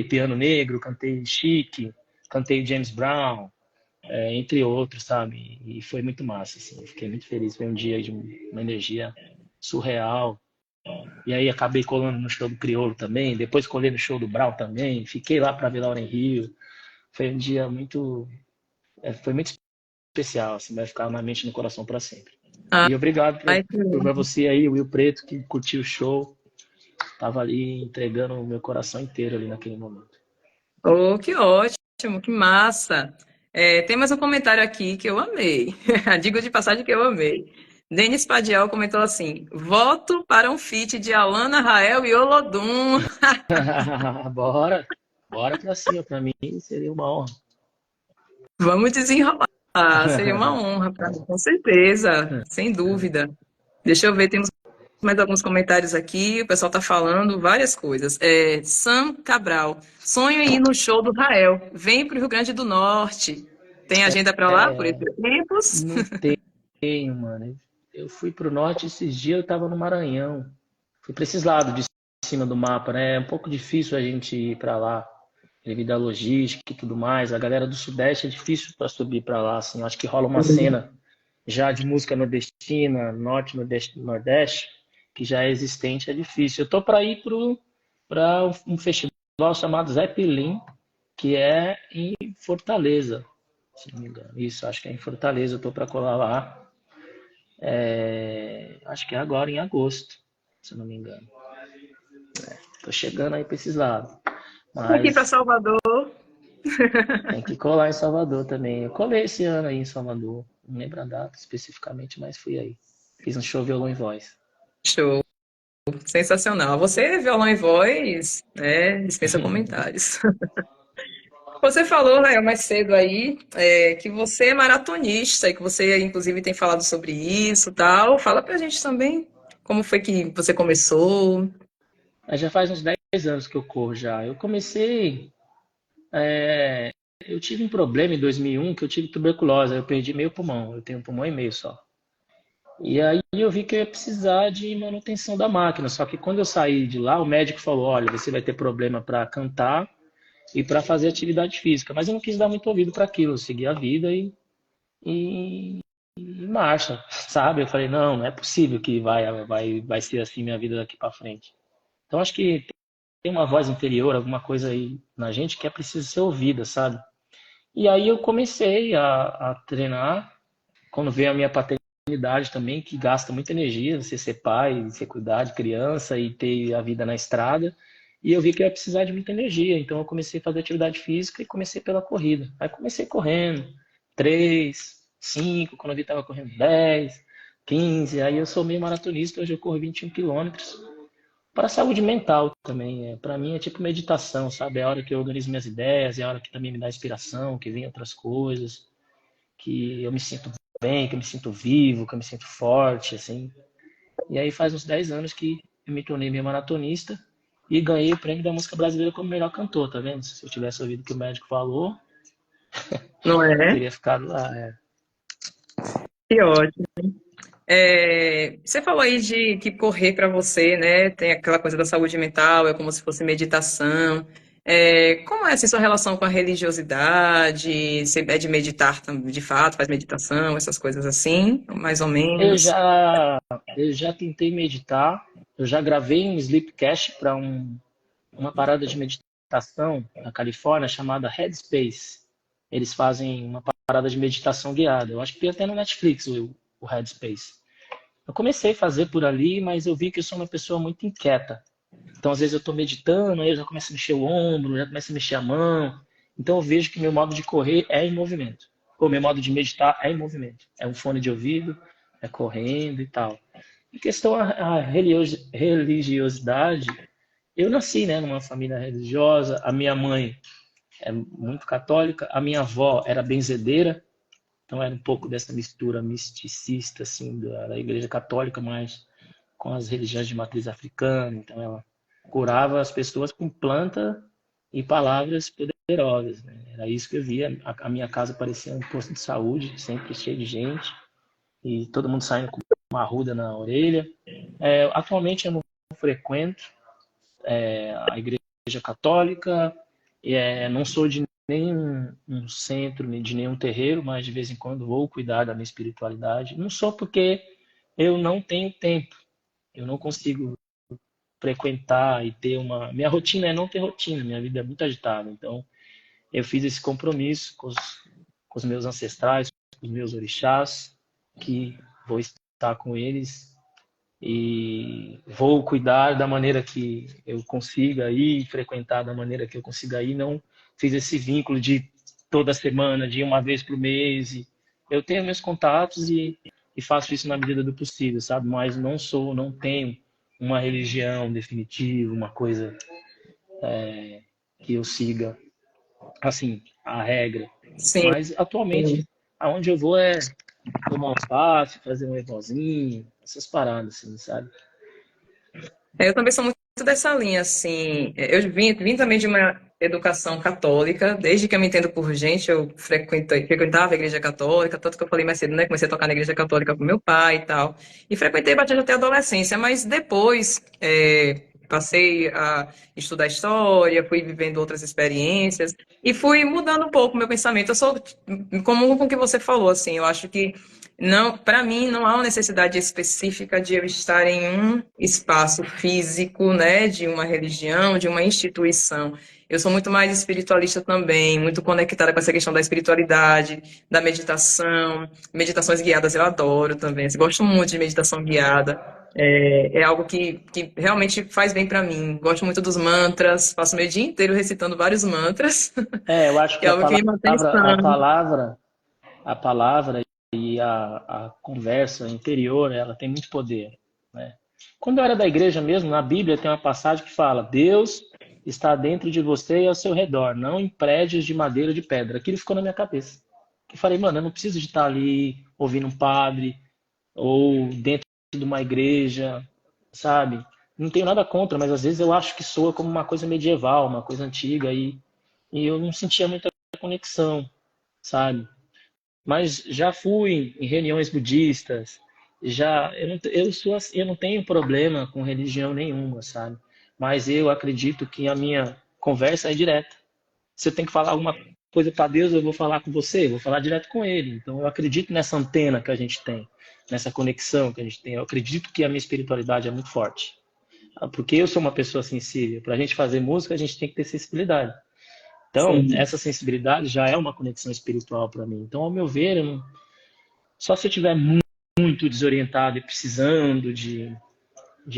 Piano Negro, cantei Chic, cantei James Brown, entre outros, sabe? E foi muito massa, assim. Eu fiquei muito feliz, foi um dia de uma energia surreal. E aí acabei colando no show do Criolo também, depois colei no show do Brown também, fiquei lá para ver Lauryn Hill. Foi um dia foi muito especial, assim, vai ficar na mente e no coração para sempre. E obrigado Ai, por você aí, o Will Preto, que curtiu o show. Tava ali entregando o meu coração inteiro ali naquele momento. oh, que ótimo, que massa. Tem mais um comentário aqui que eu amei. Digo de passagem que eu amei. Denis Padial comentou assim: voto para um feat de Alana, Rael e Olodum. Bora, bora pra cima. Pra mim seria uma honra. Vamos desenrolar. Seria uma honra para mim, com certeza, sem dúvida. Deixa eu ver, temos mais alguns comentários aqui. O pessoal está falando várias coisas. Sam Cabral, sonho em ir no show do Rael. Vem para o Rio Grande do Norte. Tem agenda para lá por esses tempos? Não tenho, mano. Eu fui pro norte esses dias, eu tava no Maranhão. Fui pra esses lados de cima do mapa, né? É um pouco difícil a gente ir pra lá, devido à logística e tudo mais. A galera do Sudeste é difícil pra subir pra lá, assim. Eu acho que rola uma cena já de música nordestina, norte, nordeste, nordeste, que já é existente, é difícil. Eu tô para ir para um festival chamado Zé Pelim, que é em Fortaleza, se não me engano. Isso, acho que é em Fortaleza, eu tô para colar lá. Acho que é agora em agosto, se não me engano. Tô chegando aí para esses lados. Aqui para Mas Salvador. tem que colar em Salvador também. Eu colei esse ano aí em Salvador. Não lembro a data especificamente, mas fui aí. Fiz um show violão e voz. Show. Sensacional. Você, violão e voz, dispensa comentários. Você falou, né, mais cedo aí, que você é maratonista e que você, inclusive, tem falado sobre isso e tal. Fala pra gente também como foi que você começou. Já faz uns 10 anos que eu corro já. Eu comecei. Eu tive um problema em 2001 que eu tive tuberculose. Eu perdi meio pulmão. Eu tenho um pulmão e meio só. E aí eu vi que eu ia precisar de manutenção da máquina. Só que quando eu saí de lá, o médico falou: olha, você vai ter problema para cantar e para fazer atividade física. Mas eu não quis dar muito ouvido para aquilo. Eu segui a vida e marcha, sabe? Eu falei: não, não é possível que vai ser assim minha vida daqui para frente. Então acho que tem uma voz interior, alguma coisa aí na gente que é preciso ser ouvida, sabe? E aí eu comecei a treinar, quando veio a minha paternidade também, que gasta muita energia, você ser pai, você cuidar de criança e ter a vida na estrada. E eu vi que eu ia precisar de muita energia, então eu comecei a fazer atividade física e comecei pela corrida. Aí comecei correndo 3, 5, quando eu vi estava correndo 10, 15, aí eu sou meio maratonista, hoje eu corro 21 quilômetros para a saúde mental também. Para mim é tipo meditação, sabe? É a hora que eu organizo minhas ideias, é a hora que também me dá inspiração, que vem outras coisas, que eu me sinto bem, que eu me sinto vivo, que eu me sinto forte, assim. E aí faz uns 10 anos que eu me tornei meio maratonista e ganhei o prêmio da música brasileira como melhor cantor, tá vendo? Se eu tivesse ouvido o que o médico falou, Não é? teria ficado lá. Que ótimo. Você falou aí de que correr para você, né, tem aquela coisa da saúde mental, é como se fosse meditação. Como é assim, sua relação com a religiosidade? Você é de meditar, de fato, faz meditação, essas coisas assim, mais ou Eu menos? já, eu já tentei meditar, eu já gravei um Sleepcast para uma parada de meditação na Califórnia chamada Headspace. Eles fazem uma parada de meditação guiada. Eu acho que tem até no Netflix o Headspace. Eu comecei a fazer por ali, mas eu vi que eu sou uma pessoa muito inquieta. Então, às vezes eu estou meditando, aí eu já começo a mexer o ombro, já começo a mexer a mão. Então, eu vejo que meu modo de correr é em movimento. Ou meu modo de meditar é em movimento. É um fone de ouvido, é correndo e tal. Em questão à religiosidade, eu nasci, né, numa família religiosa. A minha mãe é muito católica, a minha avó era benzedeira, então era um pouco dessa mistura misticista assim da Igreja Católica, mas com as religiões de matriz africana. Então ela curava as pessoas com planta e palavras poderosas, né? Era isso que eu via. A minha casa parecia um posto de saúde, sempre cheio de gente e todo mundo saindo com uma arruda na orelha. Atualmente eu não frequento a igreja católica, não sou de nenhum um centro, nem de nenhum terreiro, mas de vez em quando vou cuidar da minha espiritualidade. Não sou porque eu não tenho tempo, eu não consigo frequentar e ter uma. Minha rotina é não ter rotina, minha vida é muito agitada. Então, eu fiz esse compromisso com os meus ancestrais, com os meus orixás, que vou estar com eles e vou cuidar da maneira que eu consiga ir, frequentar da maneira que eu consiga ir. Não fiz esse vínculo de toda semana, de uma vez por mês. Eu tenho meus contatos e faço isso na medida do possível, sabe? Mas não tenho uma religião definitiva, uma coisa que eu siga, assim, a regra. Sim. Mas atualmente, aonde eu vou é tomar um passe, fazer um evozinho, essas paradas, assim, sabe? Eu também sou muito dessa linha, assim. Eu vim também de uma educação católica, desde que eu me entendo por gente, eu frequentava a igreja católica, tanto que eu falei mais cedo, né? Comecei a tocar na igreja católica com meu pai e tal. E frequentei bastante até a adolescência, mas depois passei a estudar história, fui vivendo outras experiências e fui mudando um pouco o meu pensamento. Eu sou comum com o que você falou, assim, eu acho que não, para mim, não há uma necessidade específica de eu estar em um espaço físico, né, de uma religião, de uma instituição. Eu sou muito mais espiritualista também, muito conectada com essa questão da espiritualidade, da meditação, meditações guiadas eu adoro também. Eu gosto muito de meditação guiada. É algo que realmente faz bem para mim. Gosto muito dos mantras, passo meu dia inteiro recitando vários mantras, Eu acho que é que algo que me mantém sã. a palavra e a conversa interior, ela tem muito poder, né? Quando eu era da igreja mesmo, na Bíblia tem uma passagem que fala: Deus está dentro de você e ao seu redor, não em prédios de madeira ou de pedra. Aquilo ficou na minha cabeça. Eu falei, mano, eu não preciso de estar ali ouvindo um padre ou dentro de uma igreja, sabe? Não tenho nada contra, mas às vezes eu acho que soa como uma coisa medieval, uma coisa antiga e eu não sentia muita conexão, sabe? Mas já fui em reuniões budistas, eu não tenho problema com religião nenhuma, sabe? Mas eu acredito que a minha conversa é direta. Se eu tenho que falar alguma coisa para Deus, eu vou falar com você, eu vou falar direto com ele. Então eu acredito nessa antena que a gente tem, nessa conexão que a gente tem. Eu acredito que a minha espiritualidade é muito forte. Porque eu sou uma pessoa sensível. Para a gente fazer música, a gente tem que ter sensibilidade. Então, Sim. essa sensibilidade já é uma conexão espiritual para mim. Então, ao meu ver, só se eu estiver muito desorientado e precisando de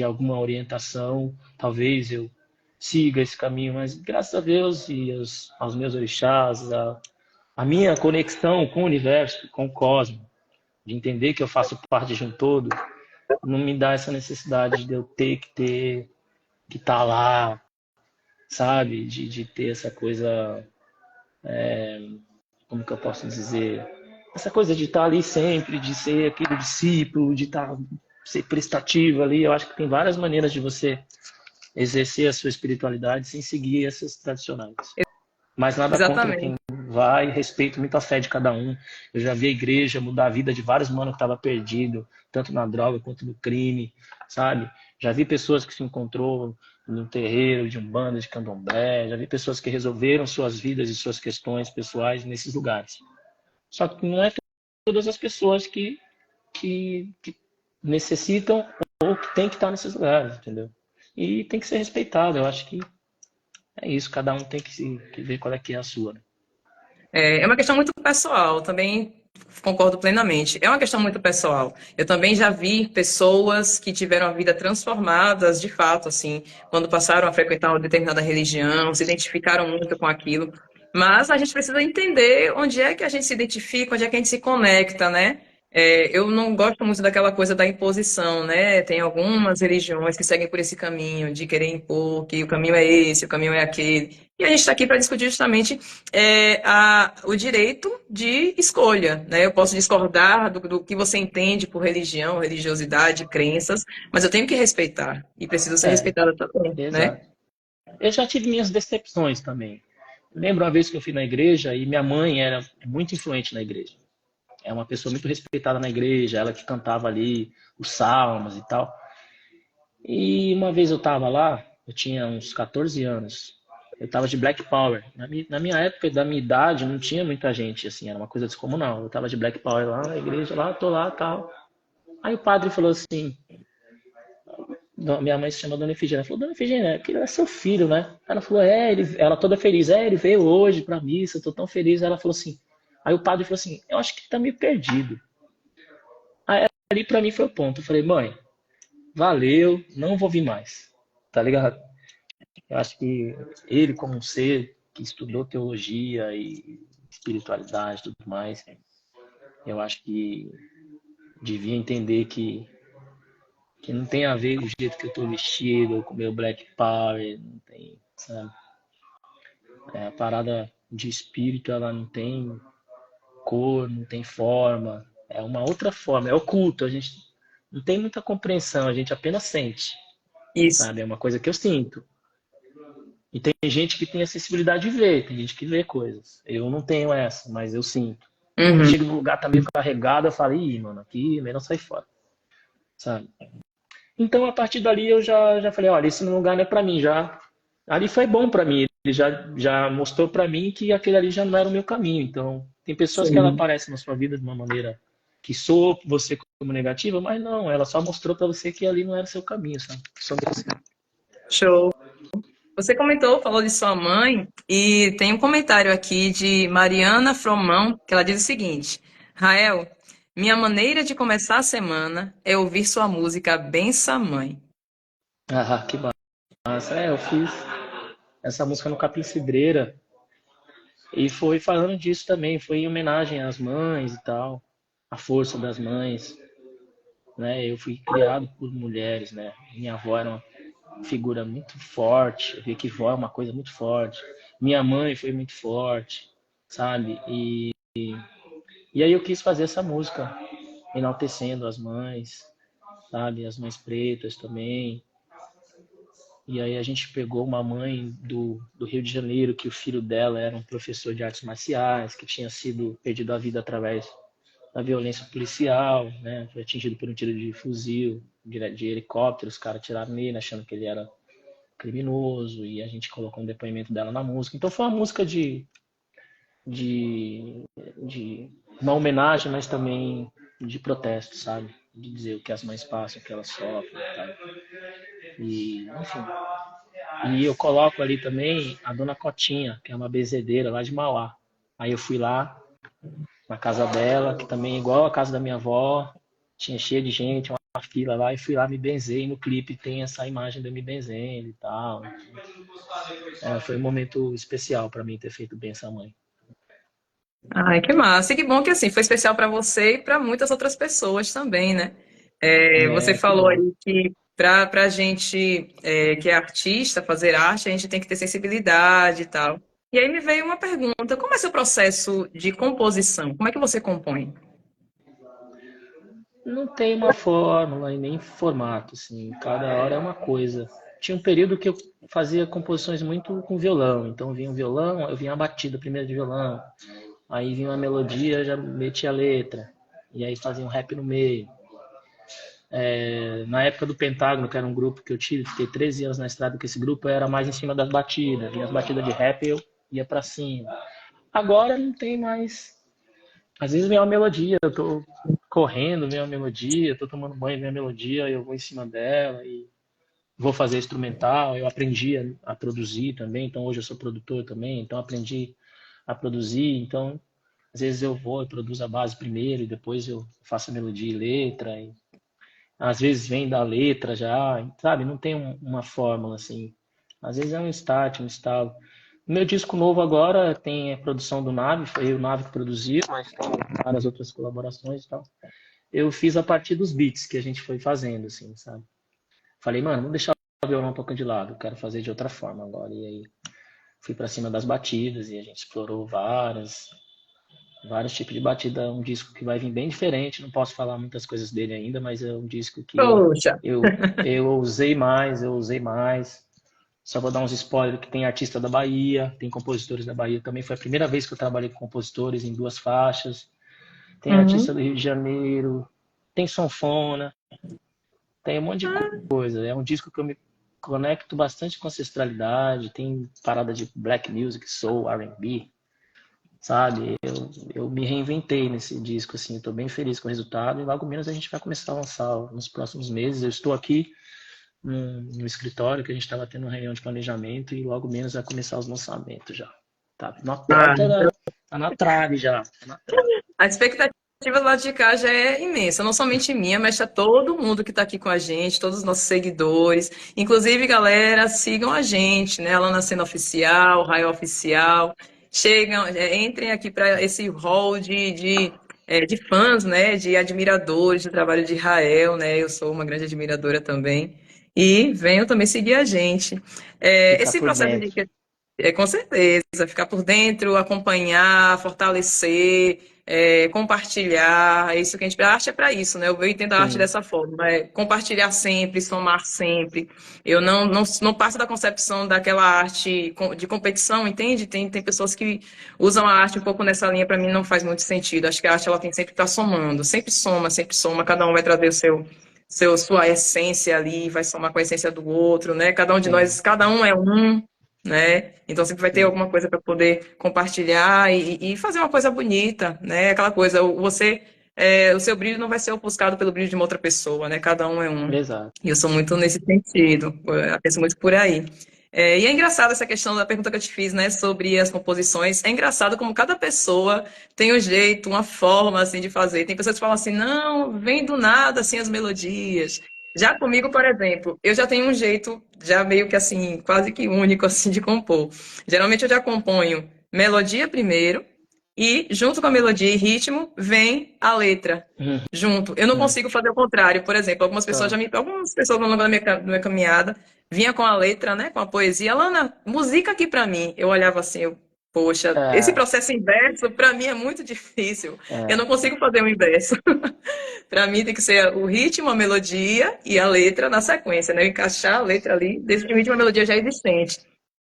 alguma orientação, talvez eu siga esse caminho. Mas, graças a Deus e aos meus orixás, a minha conexão com o universo, com o cosmos, de entender que eu faço parte de um todo, não me dá essa necessidade de eu ter que estar lá, sabe? De ter essa coisa, como que eu posso dizer? Essa coisa de estar ali sempre, de ser aquele discípulo, de estar ser prestativo ali. Eu acho que tem várias maneiras de você exercer a sua espiritualidade sem seguir essas tradicionais. Mas nada contra quem Exatamente. vai, respeito muito a fé de cada um. Eu já vi a igreja mudar a vida de vários manos que estavam perdidos, tanto na droga quanto no crime, sabe? Já vi pessoas que se encontrou no terreiro de umbanda, de candomblé, já vi pessoas que resolveram suas vidas e suas questões pessoais nesses lugares. Só que não é todas as pessoas que necessitam ou que tem que estar nesses lugares, entendeu? E tem que ser respeitado. Eu acho que é isso. Cada um tem que ver qual é que é a sua, né? É uma questão muito pessoal, também concordo plenamente. É uma questão muito pessoal. Eu também já vi pessoas que tiveram a vida transformadas, de fato, assim, quando passaram a frequentar uma determinada religião, se identificaram muito com aquilo. Mas a gente precisa entender onde é que a gente se identifica, onde é que a gente se conecta, né? Eu não gosto muito daquela coisa da imposição, né? Tem algumas religiões que seguem por esse caminho de querer impor que o caminho é esse, o caminho é aquele. E a gente está aqui para discutir justamente o direito de escolha, né? Eu posso discordar do que você entende por religião, religiosidade, crenças, mas eu tenho que respeitar e preciso ser É, respeitada também, né? exato. Eu já tive minhas decepções também. Lembro uma vez que eu fui na igreja e minha mãe era muito influente na igreja. É uma pessoa muito respeitada na igreja, ela que cantava ali os salmos e tal. E uma vez eu tava lá, eu tinha uns 14 anos. Eu tava de Black Power. Na minha época, da minha idade, não tinha muita gente, assim, era uma coisa descomunal. Eu tava de Black Power lá na igreja, lá, tô lá, tal. Aí o padre falou assim, minha mãe se chama Dona Efigênia. Ela falou, Dona Efigênia, aquele é seu filho, né? Ela falou, ela toda feliz, ele veio hoje pra missa, eu tô tão feliz. Ela falou assim, aí o padre falou assim, eu acho que tá meio perdido. Aí ali pra mim foi o ponto. Eu falei, mãe, valeu, não vou vir mais. Tá ligado? Eu acho que ele, como um ser que estudou teologia e espiritualidade e tudo mais, eu acho que devia entender que não tem a ver com o jeito que eu tô vestido, com o meu black power, não tem, sabe? A parada de espírito, ela não tem cor, não tem forma, é uma outra forma, é oculto, a gente não tem muita compreensão, a gente apenas sente, Isso. sabe? É uma coisa que eu sinto. E tem gente que tem a sensibilidade de ver, tem gente que vê coisas. Eu não tenho essa, mas eu sinto. Quando eu Uhum. chego num lugar tá meio carregado, eu falo, ih, mano, aqui melhor sair fora, sabe? Então, a partir dali, eu já falei, olha, esse lugar não é pra mim, já. Ali foi bom pra mim, ele já mostrou pra mim que aquele ali já não era o meu caminho. Então, tem pessoas que ela Sim. aparecem na sua vida de uma maneira que soa você como negativa, mas não, ela só mostrou pra você que ali não era o seu caminho, sabe? Só você. Show. Você comentou, falou de sua mãe, e tem um comentário aqui de Mariana Fromão, que ela diz o seguinte: Rael, minha maneira de começar a semana é ouvir sua música Bença Mãe. Ah, que massa. Eu fiz essa música no Capim Cidreira. E foi falando disso também, foi em homenagem às mães e tal, à força das mães, né? Eu fui criado por mulheres, né? Minha avó era uma figura muito forte, eu vi que vó é uma coisa muito forte. Minha mãe foi muito forte, sabe? E aí eu quis fazer essa música, enaltecendo as mães, sabe? As mães pretas também. E aí a gente pegou uma mãe do Rio de Janeiro, que o filho dela era um professor de artes marciais, que tinha sido perdido a vida através da violência policial, né? Foi atingido por um tiro de fuzil, de helicóptero, os caras tiraram nele, achando que ele era criminoso, e a gente colocou um depoimento dela na música. Então foi uma música de, de uma homenagem, mas também de protesto, sabe? De dizer o que as mães passam, o que elas sofrem e tal. E, enfim. E eu coloco ali também a Dona Cotinha, que é uma bezedeira lá de Mauá. Aí eu fui lá na casa dela, que também é igual a casa da minha avó, tinha cheio de gente, uma fila lá, e fui lá me benzer, e no clipe tem essa imagem de eu me benzendo e tal. Foi um momento especial para mim ter feito bem essa mãe. Ai, que massa. E que bom que assim foi especial para você e para muitas outras pessoas também, né? Você Que falou bom. aí que para a gente que é artista, fazer arte, a gente tem que ter sensibilidade e tal. E aí me veio uma pergunta: como é seu processo de composição? Como é que você compõe? Não tem uma fórmula e nem formato, assim, cada hora é uma coisa. tinha um período que eu fazia composições muito com violão. Então vinha um violão, eu vinha a batida primeiro de violão, aí vinha uma melodia, já metia a letra, e aí fazia um rap no meio. Na época do Pentágono, que era um grupo que eu tive, fiquei 13 anos na estrada com esse grupo, eu era mais em cima das batidas. Vinha as batidas de rap, eu ia pra cima. Agora não tem mais. Às vezes vem uma melodia, eu tô correndo, vem uma melodia, tô tomando banho, vem uma melodia, eu vou em cima dela e vou fazer instrumental. Eu aprendi a produzir também, então hoje eu sou produtor também, então aprendi a produzir. Então, às vezes eu vou e produzo a base primeiro e depois eu faço a melodia e letra. E às vezes vem da letra já, sabe? Não tem uma fórmula assim. Às vezes é um start, um estalo. O meu disco novo agora tem a produção do Nave, foi o Nave que produziu, mas tem várias outras colaborações e tal. Eu fiz a partir dos beats que a gente foi fazendo, assim, sabe? Falei, mano, vamos deixar o violão um pouco de lado, quero fazer de outra forma agora. E aí fui pra cima das batidas e a gente explorou vários tipos de batida. Um disco que vai vir bem diferente, não posso falar muitas coisas dele ainda, mas é um disco que Poxa, eu usei mais. Só vou dar uns spoilers que tem artista da Bahia, tem compositores da Bahia. Também foi a primeira vez que eu trabalhei com compositores em duas faixas. Tem artista uhum. do Rio de Janeiro, tem sanfona, tem um monte de coisa. É um disco que eu me conecto bastante com ancestralidade, tem parada de black music, soul, R&B, sabe? Eu me reinventei nesse disco, assim, estou bem feliz com o resultado e logo menos a gente vai começar a lançar nos próximos meses. Eu estou aqui no escritório que a gente estava tendo uma reunião de planejamento e logo menos vai começar os lançamentos já. Tá na Ah, porta tá na trave já. Tá na trave. a expectativa do lado de cá já é imensa, não somente minha, mas tá todo mundo que está aqui com a gente, todos os nossos seguidores. Inclusive, galera, sigam a gente, né? Lá na Cena Oficial, Raio Oficial. Chegam, entrem aqui para esse hall de fãs, né? De admiradores do trabalho de Israel, né? Eu sou uma grande admiradora também. E venham também seguir a gente. Ficar Esse por processo dentro. de com certeza, ficar por dentro, acompanhar, fortalecer, compartilhar, é isso que a gente. A arte é para isso, né? Eu entendo a arte Sim. dessa forma, é compartilhar sempre, somar sempre. Eu não passo da concepção daquela arte de competição, entende? Tem pessoas que usam a arte um pouco nessa linha, para mim não faz muito sentido. Acho que a arte ela tem sempre que estar somando, sempre soma, cada um vai trazer sua essência ali, vai somar com a essência do outro, né? Cada um de Sim, nós, cada um é um, né? Então sempre vai ter sim. alguma coisa para poder compartilhar e fazer uma coisa bonita, né? Aquela coisa, o seu brilho não vai ser ofuscado pelo brilho de uma outra pessoa, né? Cada um é um. Exato. E eu sou muito nesse sentido, eu penso muito por aí. E é engraçado essa questão da pergunta que eu te fiz, né, sobre as composições. É engraçado como cada pessoa tem um jeito, uma forma assim de fazer. Tem pessoas que falam assim, não, vem do nada assim as melodias. Já comigo, por exemplo, eu já tenho um jeito já meio que assim, quase que único assim de compor. Geralmente eu já componho melodia primeiro e junto com a melodia e ritmo vem a letra Uhum. junto. Eu não consigo fazer o contrário. Por exemplo, Tá. algumas pessoas ao longo da minha caminhada vinha com a letra, né, com a poesia. Lana, musica aqui pra mim. Eu olhava assim, poxa, esse É, processo inverso pra mim é muito difícil. Eu não é, consigo fazer o inverso. Pra mim tem que ser o ritmo, a melodia e a letra na sequência, né? Encaixar a letra ali, desde o ritmo a melodia já é existente.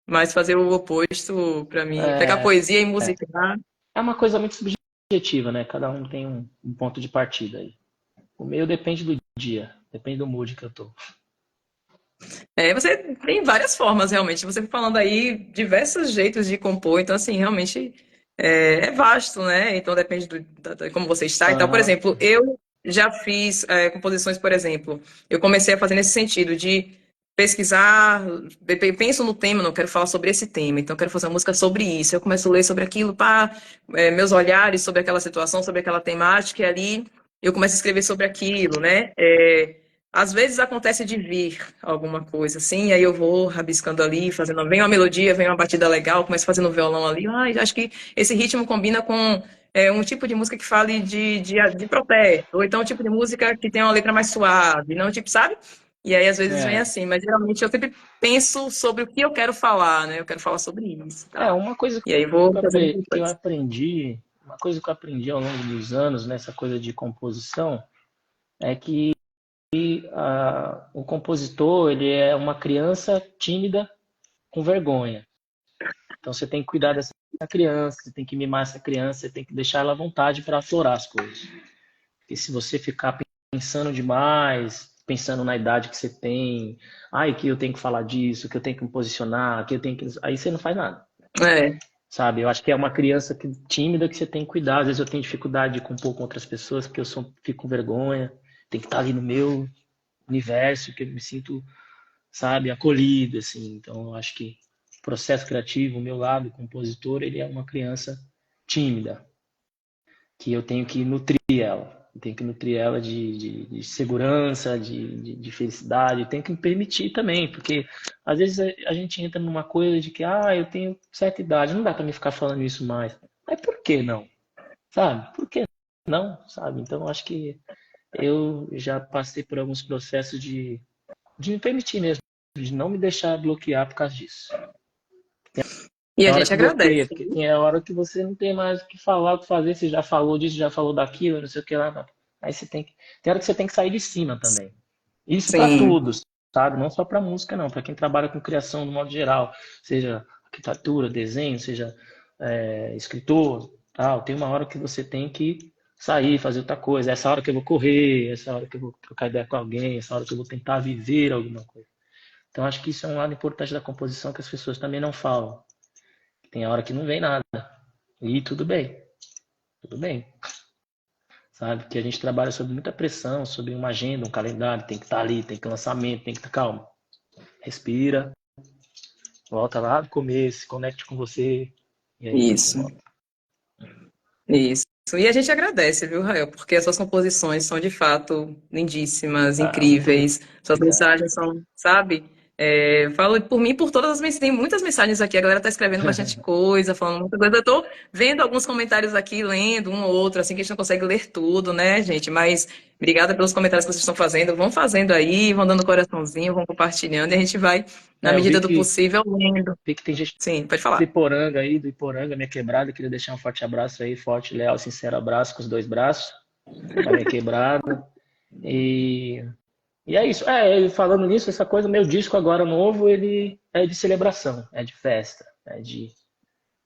Mas fazer o oposto, pra mim, pegar é, poesia e é. musicar. É uma coisa muito subjetiva, né? Cada um tem um ponto de partida aí. O meu depende do dia, depende do mood que eu tô. Você tem várias formas, realmente. Você foi falando aí diversos jeitos de compor, então, assim, realmente é vasto, né? Então, depende de como você está e tal. Por Aham. exemplo, eu já fiz composições, por exemplo, eu comecei a fazer nesse sentido de pesquisar, penso no tema, não quero falar sobre esse tema, então eu quero fazer uma música sobre isso. Eu começo a ler sobre aquilo, pá, meus olhares sobre aquela situação, sobre aquela temática, e ali eu começo a escrever sobre aquilo, né? Às vezes acontece de vir alguma coisa assim, aí eu vou rabiscando ali, fazendo, vem uma melodia, vem uma batida legal, começo fazendo violão ali, acho que esse ritmo combina com um tipo de música que fale de protesto, ou então um tipo de música que tem uma letra mais suave, não tipo, sabe? E aí às vezes vem É, assim, mas geralmente eu sempre penso sobre o que eu quero falar, né? Eu quero falar sobre isso, é tá? uma coisa E aí vou fazendo que eu coisas. aprendi, uma coisa que eu aprendi ao longo dos anos nessa coisa de composição é que o compositor, ele é uma criança tímida com vergonha. Então você tem que cuidar dessa criança, você tem que mimar essa criança, você tem que deixar ela à vontade para aflorar as coisas. Porque se você ficar pensando demais, pensando na idade que você tem, ai, que eu tenho que falar disso, que eu tenho que me posicionar, que eu tenho que... Aí você não faz nada. É, Sabe? Eu acho que é uma criança tímida que você tem que cuidar. Às vezes eu tenho dificuldade de compor com outras pessoas, porque fico com vergonha. Tem que estar ali no meu universo, que eu me sinto, sabe, acolhido, assim. Então, eu acho que o processo criativo, o meu lado compositor, ele é uma criança tímida, que eu tenho que nutrir ela. Eu tenho que nutrir ela de segurança, de felicidade. Eu tenho que me permitir também, porque às vezes a gente entra numa coisa de que, eu tenho certa idade, não dá para me ficar falando isso mais. Mas por que não? Sabe? Por que não? Sabe? Então, eu acho que eu já passei por alguns processos de me permitir mesmo, de não me deixar bloquear por causa disso. e Tem a hora gente que bloqueia, agradece. porque tem a hora que você não tem mais o que falar, o que fazer, você já falou disso, já falou daquilo, não sei o que lá. Não. Aí você tem que. Tem hora que você tem que sair de cima também. Isso para Sim. todos, sabe? Não só para música, não. Para quem trabalha com criação no modo geral, seja arquitetura, desenho, seja escritor, tal. Tem uma hora que você tem que sair, fazer outra coisa. Essa hora que eu vou correr, essa hora que eu vou trocar ideia com alguém, essa hora que eu vou tentar viver alguma coisa. Então acho que isso é um lado importante da composição que as pessoas também não falam. Tem hora que não vem nada. E tudo bem, sabe? Porque a gente trabalha sob muita pressão, sob uma agenda, um calendário, tem que estar ali, tem que lançamento, tem que estar calmo. Respira, volta lá do começo, se conecte com você, e aí você Isso, volta. isso. E a gente agradece, viu, Rael? Porque as suas composições são de fato lindíssimas, Muito incríveis. Suas obrigado. mensagens são, sabe? Falo por mim, e por todas as mensagens. Tem muitas mensagens aqui. A galera tá escrevendo bastante coisa, falando muita coisa. Eu tô vendo alguns comentários aqui, lendo um ou outro, assim, que a gente não consegue ler tudo, né, gente? Mas obrigada pelos comentários que vocês estão fazendo. Vão fazendo aí, vão dando coraçãozinho, vão compartilhando, e a gente vai, na Eu vi medida do que, possível, lendo. vi que tem gente Sim, pode do falar. Iporanga aí, do Iporanga, minha quebrada. Queria deixar um forte abraço aí, forte, leal, sincero abraço com os dois braços, pra minha quebrada. E E é isso. Falando nisso, essa coisa, meu disco agora novo, ele é de celebração, é de festa,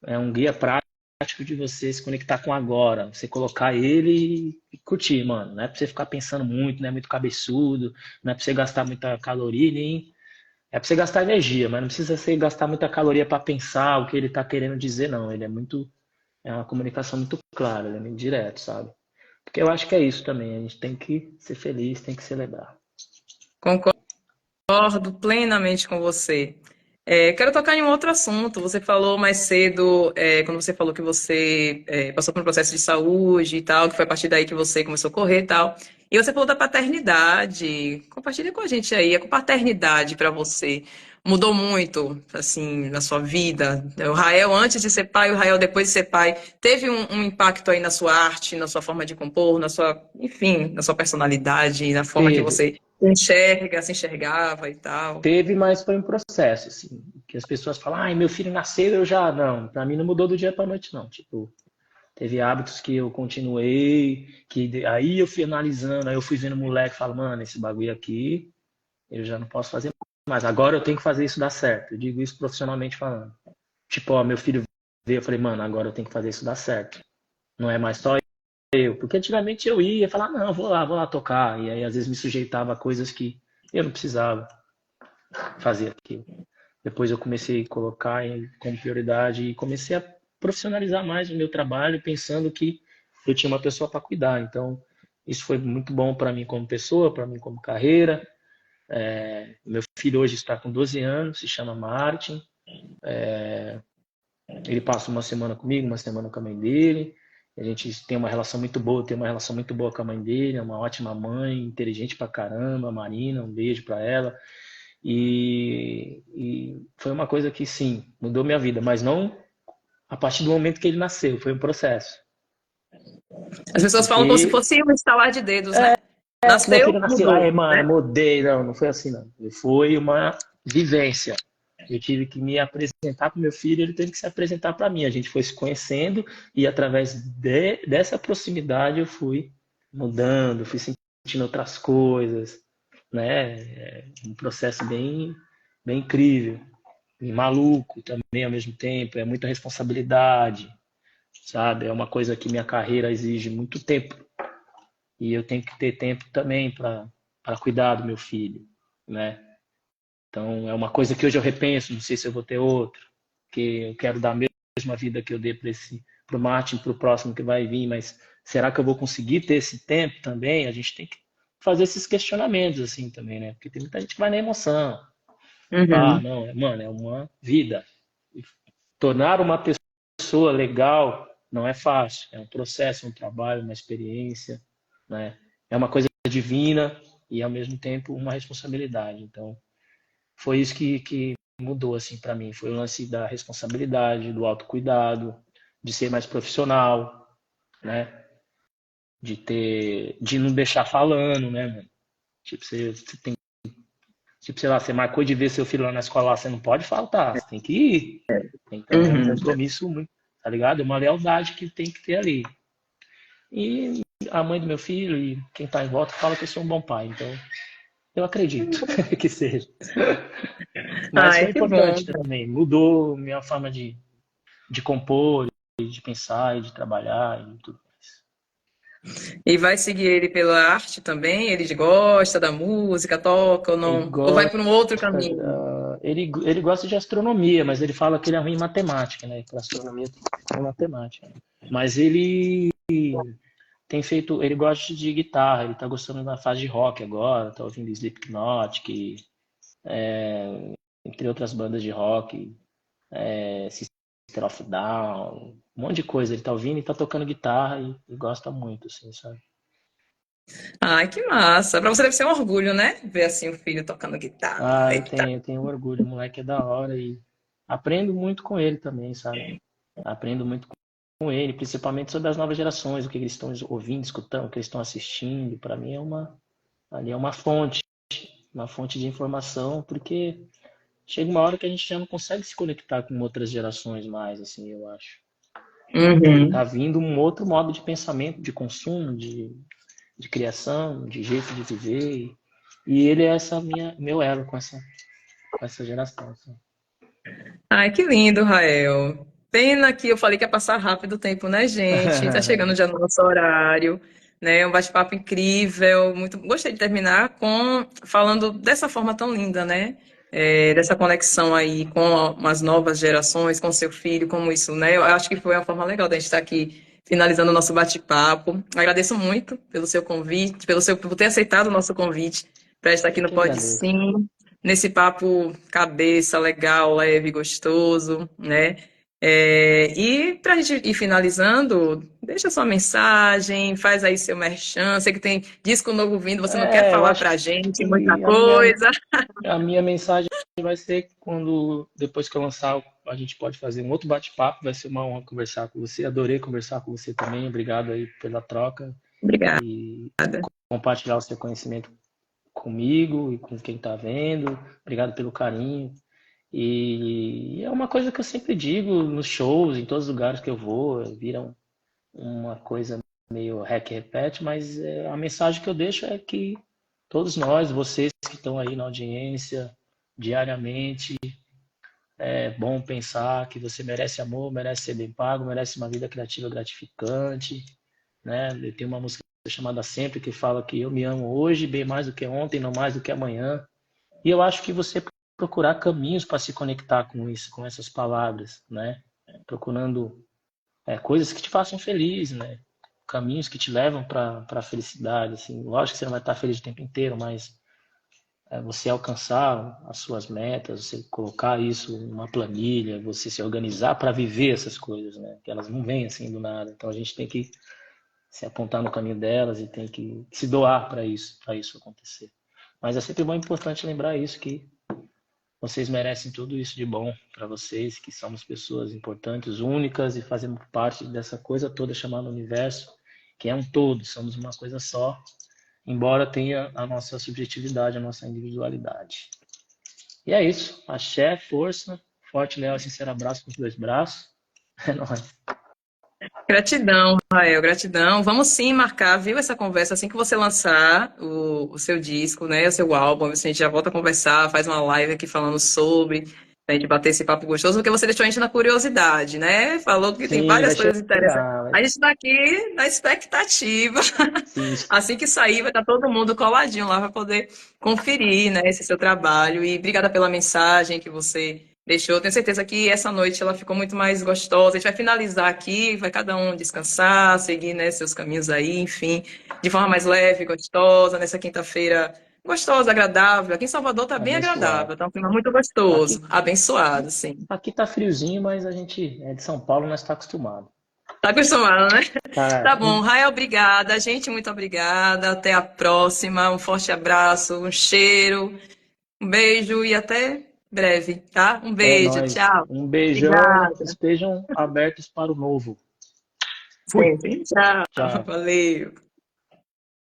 é um guia prático de você se conectar com agora, você colocar ele e curtir, mano. Não é pra você ficar pensando muito, não é muito cabeçudo, não é pra você gastar muita caloria, nem é pra você gastar energia, mas não precisa você gastar muita caloria para pensar o que ele tá querendo dizer, não. Ele é uma comunicação muito clara, ele é muito direto, sabe? Porque eu acho que é isso também, a gente tem que ser feliz, tem que celebrar. Concordo plenamente com você. Quero tocar em um outro assunto. Você falou mais cedo, quando você falou que você passou por um processo de saúde e tal, que foi a partir daí que você começou a correr e tal. E você falou da paternidade. Compartilha com a gente aí. A paternidade para você mudou muito, assim, na sua vida? O Rael antes de ser pai, o Rael depois de ser pai, teve um impacto aí na sua arte, na sua forma de compor, na sua, enfim, na sua personalidade, na forma que Teve, você enxerga, se enxergava e tal. Teve, mas foi um processo, assim, que as pessoas falam, ai, meu filho nasceu, eu já, não, pra mim não mudou do dia pra noite, não, tipo, teve hábitos que eu continuei, aí eu fui analisando, aí eu fui vendo o moleque, falo, mano, esse bagulho aqui, eu já não posso fazer mais, agora eu tenho que fazer isso dar certo, eu digo isso profissionalmente falando, tipo, ó, meu filho veio, eu falei, mano, agora eu tenho que fazer isso dar certo, não é mais só eu, porque antigamente eu ia falar, não, vou lá tocar, e aí às vezes me sujeitava a coisas que eu não precisava fazer aquilo. Depois eu comecei a colocar como prioridade e comecei a profissionalizar mais o meu trabalho, pensando que eu tinha uma pessoa para cuidar. Então, isso foi muito bom para mim como pessoa, para mim como carreira. Meu filho hoje está com 12 anos, se chama Martin. Ele passa uma semana comigo, uma semana com a mãe dele. A gente tem uma relação muito boa, tem uma relação muito boa com a mãe dele, é uma ótima mãe, inteligente pra caramba, Marina, um beijo para ela. E foi uma coisa que, sim, mudou minha vida, mas não a partir do momento que ele nasceu, foi um processo. As pessoas falam como se Porque fosse um estalar de dedos, né? meu Nasceu, filho nasceu, mudou, ai, mano, né? mudei. Não, não foi assim, não. Foi uma vivência. Eu tive que me apresentar para meu filho, ele teve que se apresentar para mim. A gente foi se conhecendo e através dessa proximidade eu fui mudando, fui sentindo outras coisas, né? É um processo bem incrível e maluco também ao mesmo tempo. É muita responsabilidade, sabe? É uma coisa que minha carreira exige muito tempo e eu tenho que ter tempo também para cuidar do meu filho, né? Então é uma coisa que hoje eu repenso, não sei se eu vou ter outro, que eu quero dar a mesma vida que eu dei para o Martin, para o próximo que vai vir, mas será que eu vou conseguir ter esse tempo também? A gente tem que fazer esses questionamentos assim também, né? Porque tem muita gente que vai na emoção. Ah, Uhum. não, mano, é uma vida. Tornar uma pessoa legal não é fácil, é um processo, um trabalho, uma experiência, né? É uma coisa divina e ao mesmo tempo uma responsabilidade. Então, foi isso que mudou assim para mim, foi o lance da responsabilidade, do autocuidado, de ser mais profissional, né? De não deixar falando, né, mano? Tipo, você tem, tipo, sei lá, você marcou de ver seu filho lá na escola, lá, você não pode faltar, você tem que ir. Então é um Uhum. compromisso muito, tá ligado? É uma lealdade que tem que ter ali. E a mãe do meu filho e quem tá em volta fala que eu sou um bom pai, então eu acredito que seja. Mas Ai, foi que bom. importante também, mudou minha forma de compor, de pensar e de trabalhar e tudo mais. E vai seguir ele pela arte também? Ele gosta da música, toca ou Ele não? Ou vai gosta, por um outro caminho? ele gosta de astronomia, mas ele fala que ele é ruim em matemática, né? Que a astronomia tem que ser matemática. Mas ele tem feito, ele gosta de guitarra, ele tá gostando da fase de rock agora, tá ouvindo Slipknot, entre outras bandas de rock, System of a Down, um monte de coisa. Ele tá ouvindo e tá tocando guitarra e gosta muito, assim, sabe? Ai, que massa. Pra você deve ser um orgulho, né? Ver assim o filho tocando guitarra. Ah, Eita. eu tenho orgulho, o moleque é da hora e aprendo muito com ele também, sabe? Aprendo muito com ele, principalmente sobre as novas gerações, o que eles estão ouvindo, escutando, o que eles estão assistindo. Para mim ali é uma fonte de informação, porque chega uma hora que a gente já não consegue se conectar com outras gerações mais, assim, eu acho. Porque tá Uhum. vindo um outro modo de pensamento, de consumo, de criação, de jeito de viver. E ele é meu elo com essa geração. Assim. Ai, que lindo, Rael. Pena que eu falei que ia passar rápido o tempo, né, gente? Tá chegando já no nosso horário, né? Um bate-papo incrível. Muito gostei de terminar com falando dessa forma tão linda, né? Dessa conexão aí com as novas gerações, com seu filho, como isso, né? Eu acho que foi uma forma legal da gente estar aqui finalizando o nosso bate-papo. Agradeço muito pelo seu convite, por ter aceitado o nosso convite para estar aqui Eu no que Pode agradeço. Sim nesse papo cabeça legal, leve, gostoso, né? E para a gente ir finalizando, deixa sua mensagem, faz aí seu merchan. Sei que tem disco novo vindo, você não quer Eu falar acho pra gente muita que coisa. a minha mensagem vai ser quando, depois que eu lançar, a gente pode fazer um outro bate-papo. Vai ser uma honra conversar com você. Adorei conversar com você também. Obrigado aí pela troca Obrigada. e compartilhar o seu conhecimento comigo e com quem está vendo. Obrigado pelo carinho. E é uma coisa que eu sempre digo nos shows, em todos os lugares que eu vou, viram uma coisa meio hack repete, mas a mensagem que eu deixo é que todos nós, vocês que estão aí na audiência diariamente, é bom pensar que você merece amor, merece ser bem pago, merece uma vida criativa gratificante, né? Eu tenho uma música chamada Sempre que fala que eu me amo hoje bem mais do que ontem, não mais do que amanhã. E eu acho que você procurar caminhos para se conectar com isso, com essas palavras, né? Procurando coisas que te façam feliz, né? Caminhos que te levam para a felicidade, assim. Lógico que você não vai estar feliz o tempo inteiro, mas você alcançar as suas metas, você colocar isso numa planilha, você se organizar para viver essas coisas, né? Que elas não vêm assim do nada. Então a gente tem que se apontar no caminho delas e tem que se doar para isso acontecer. Mas é sempre bom e importante lembrar isso que vocês merecem tudo isso de bom para vocês, que somos pessoas importantes, únicas e fazemos parte dessa coisa toda chamada universo, que é um todo, somos uma coisa só, embora tenha a nossa subjetividade, a nossa individualidade. E é isso. Axé, força, forte, leal e sincero abraço com os dois braços. É nóis. Gratidão, Rael, gratidão. Vamos sim marcar, viu, essa conversa assim que você lançar o seu disco, né, o seu álbum. Assim, a gente já volta a conversar, faz uma live aqui falando sobre, a gente bater esse papo gostoso, porque você deixou a gente na curiosidade, né? Falou que tem Sim, várias vai coisas interessantes. chegar. A gente está aqui na expectativa. Sim, Assim que sair, vai estar todo mundo coladinho lá para poder conferir, né, esse seu trabalho. E obrigada pela mensagem que você deixou. Tenho certeza que essa noite ela ficou muito mais gostosa. A gente vai finalizar aqui, vai cada um descansar, seguir, né, seus caminhos aí, enfim, de forma mais leve, gostosa, nessa quinta-feira gostosa, agradável. Aqui em Salvador tá bem abençoado. agradável, tá um clima muito gostoso, Aqui, abençoado, sim. aqui tá friozinho, mas a gente é de São Paulo, nós está acostumado. Tá acostumado, né? Tá Tá, bom, Rael, obrigada. Gente, muito obrigada. Até a próxima. Um forte abraço, um cheiro, um beijo e até breve, tá? Um é beijo, nóis. tchau. Um beijão, Obrigada. estejam abertos para o novo. Fui. Sempre. Tchau. Tchau. Valeu.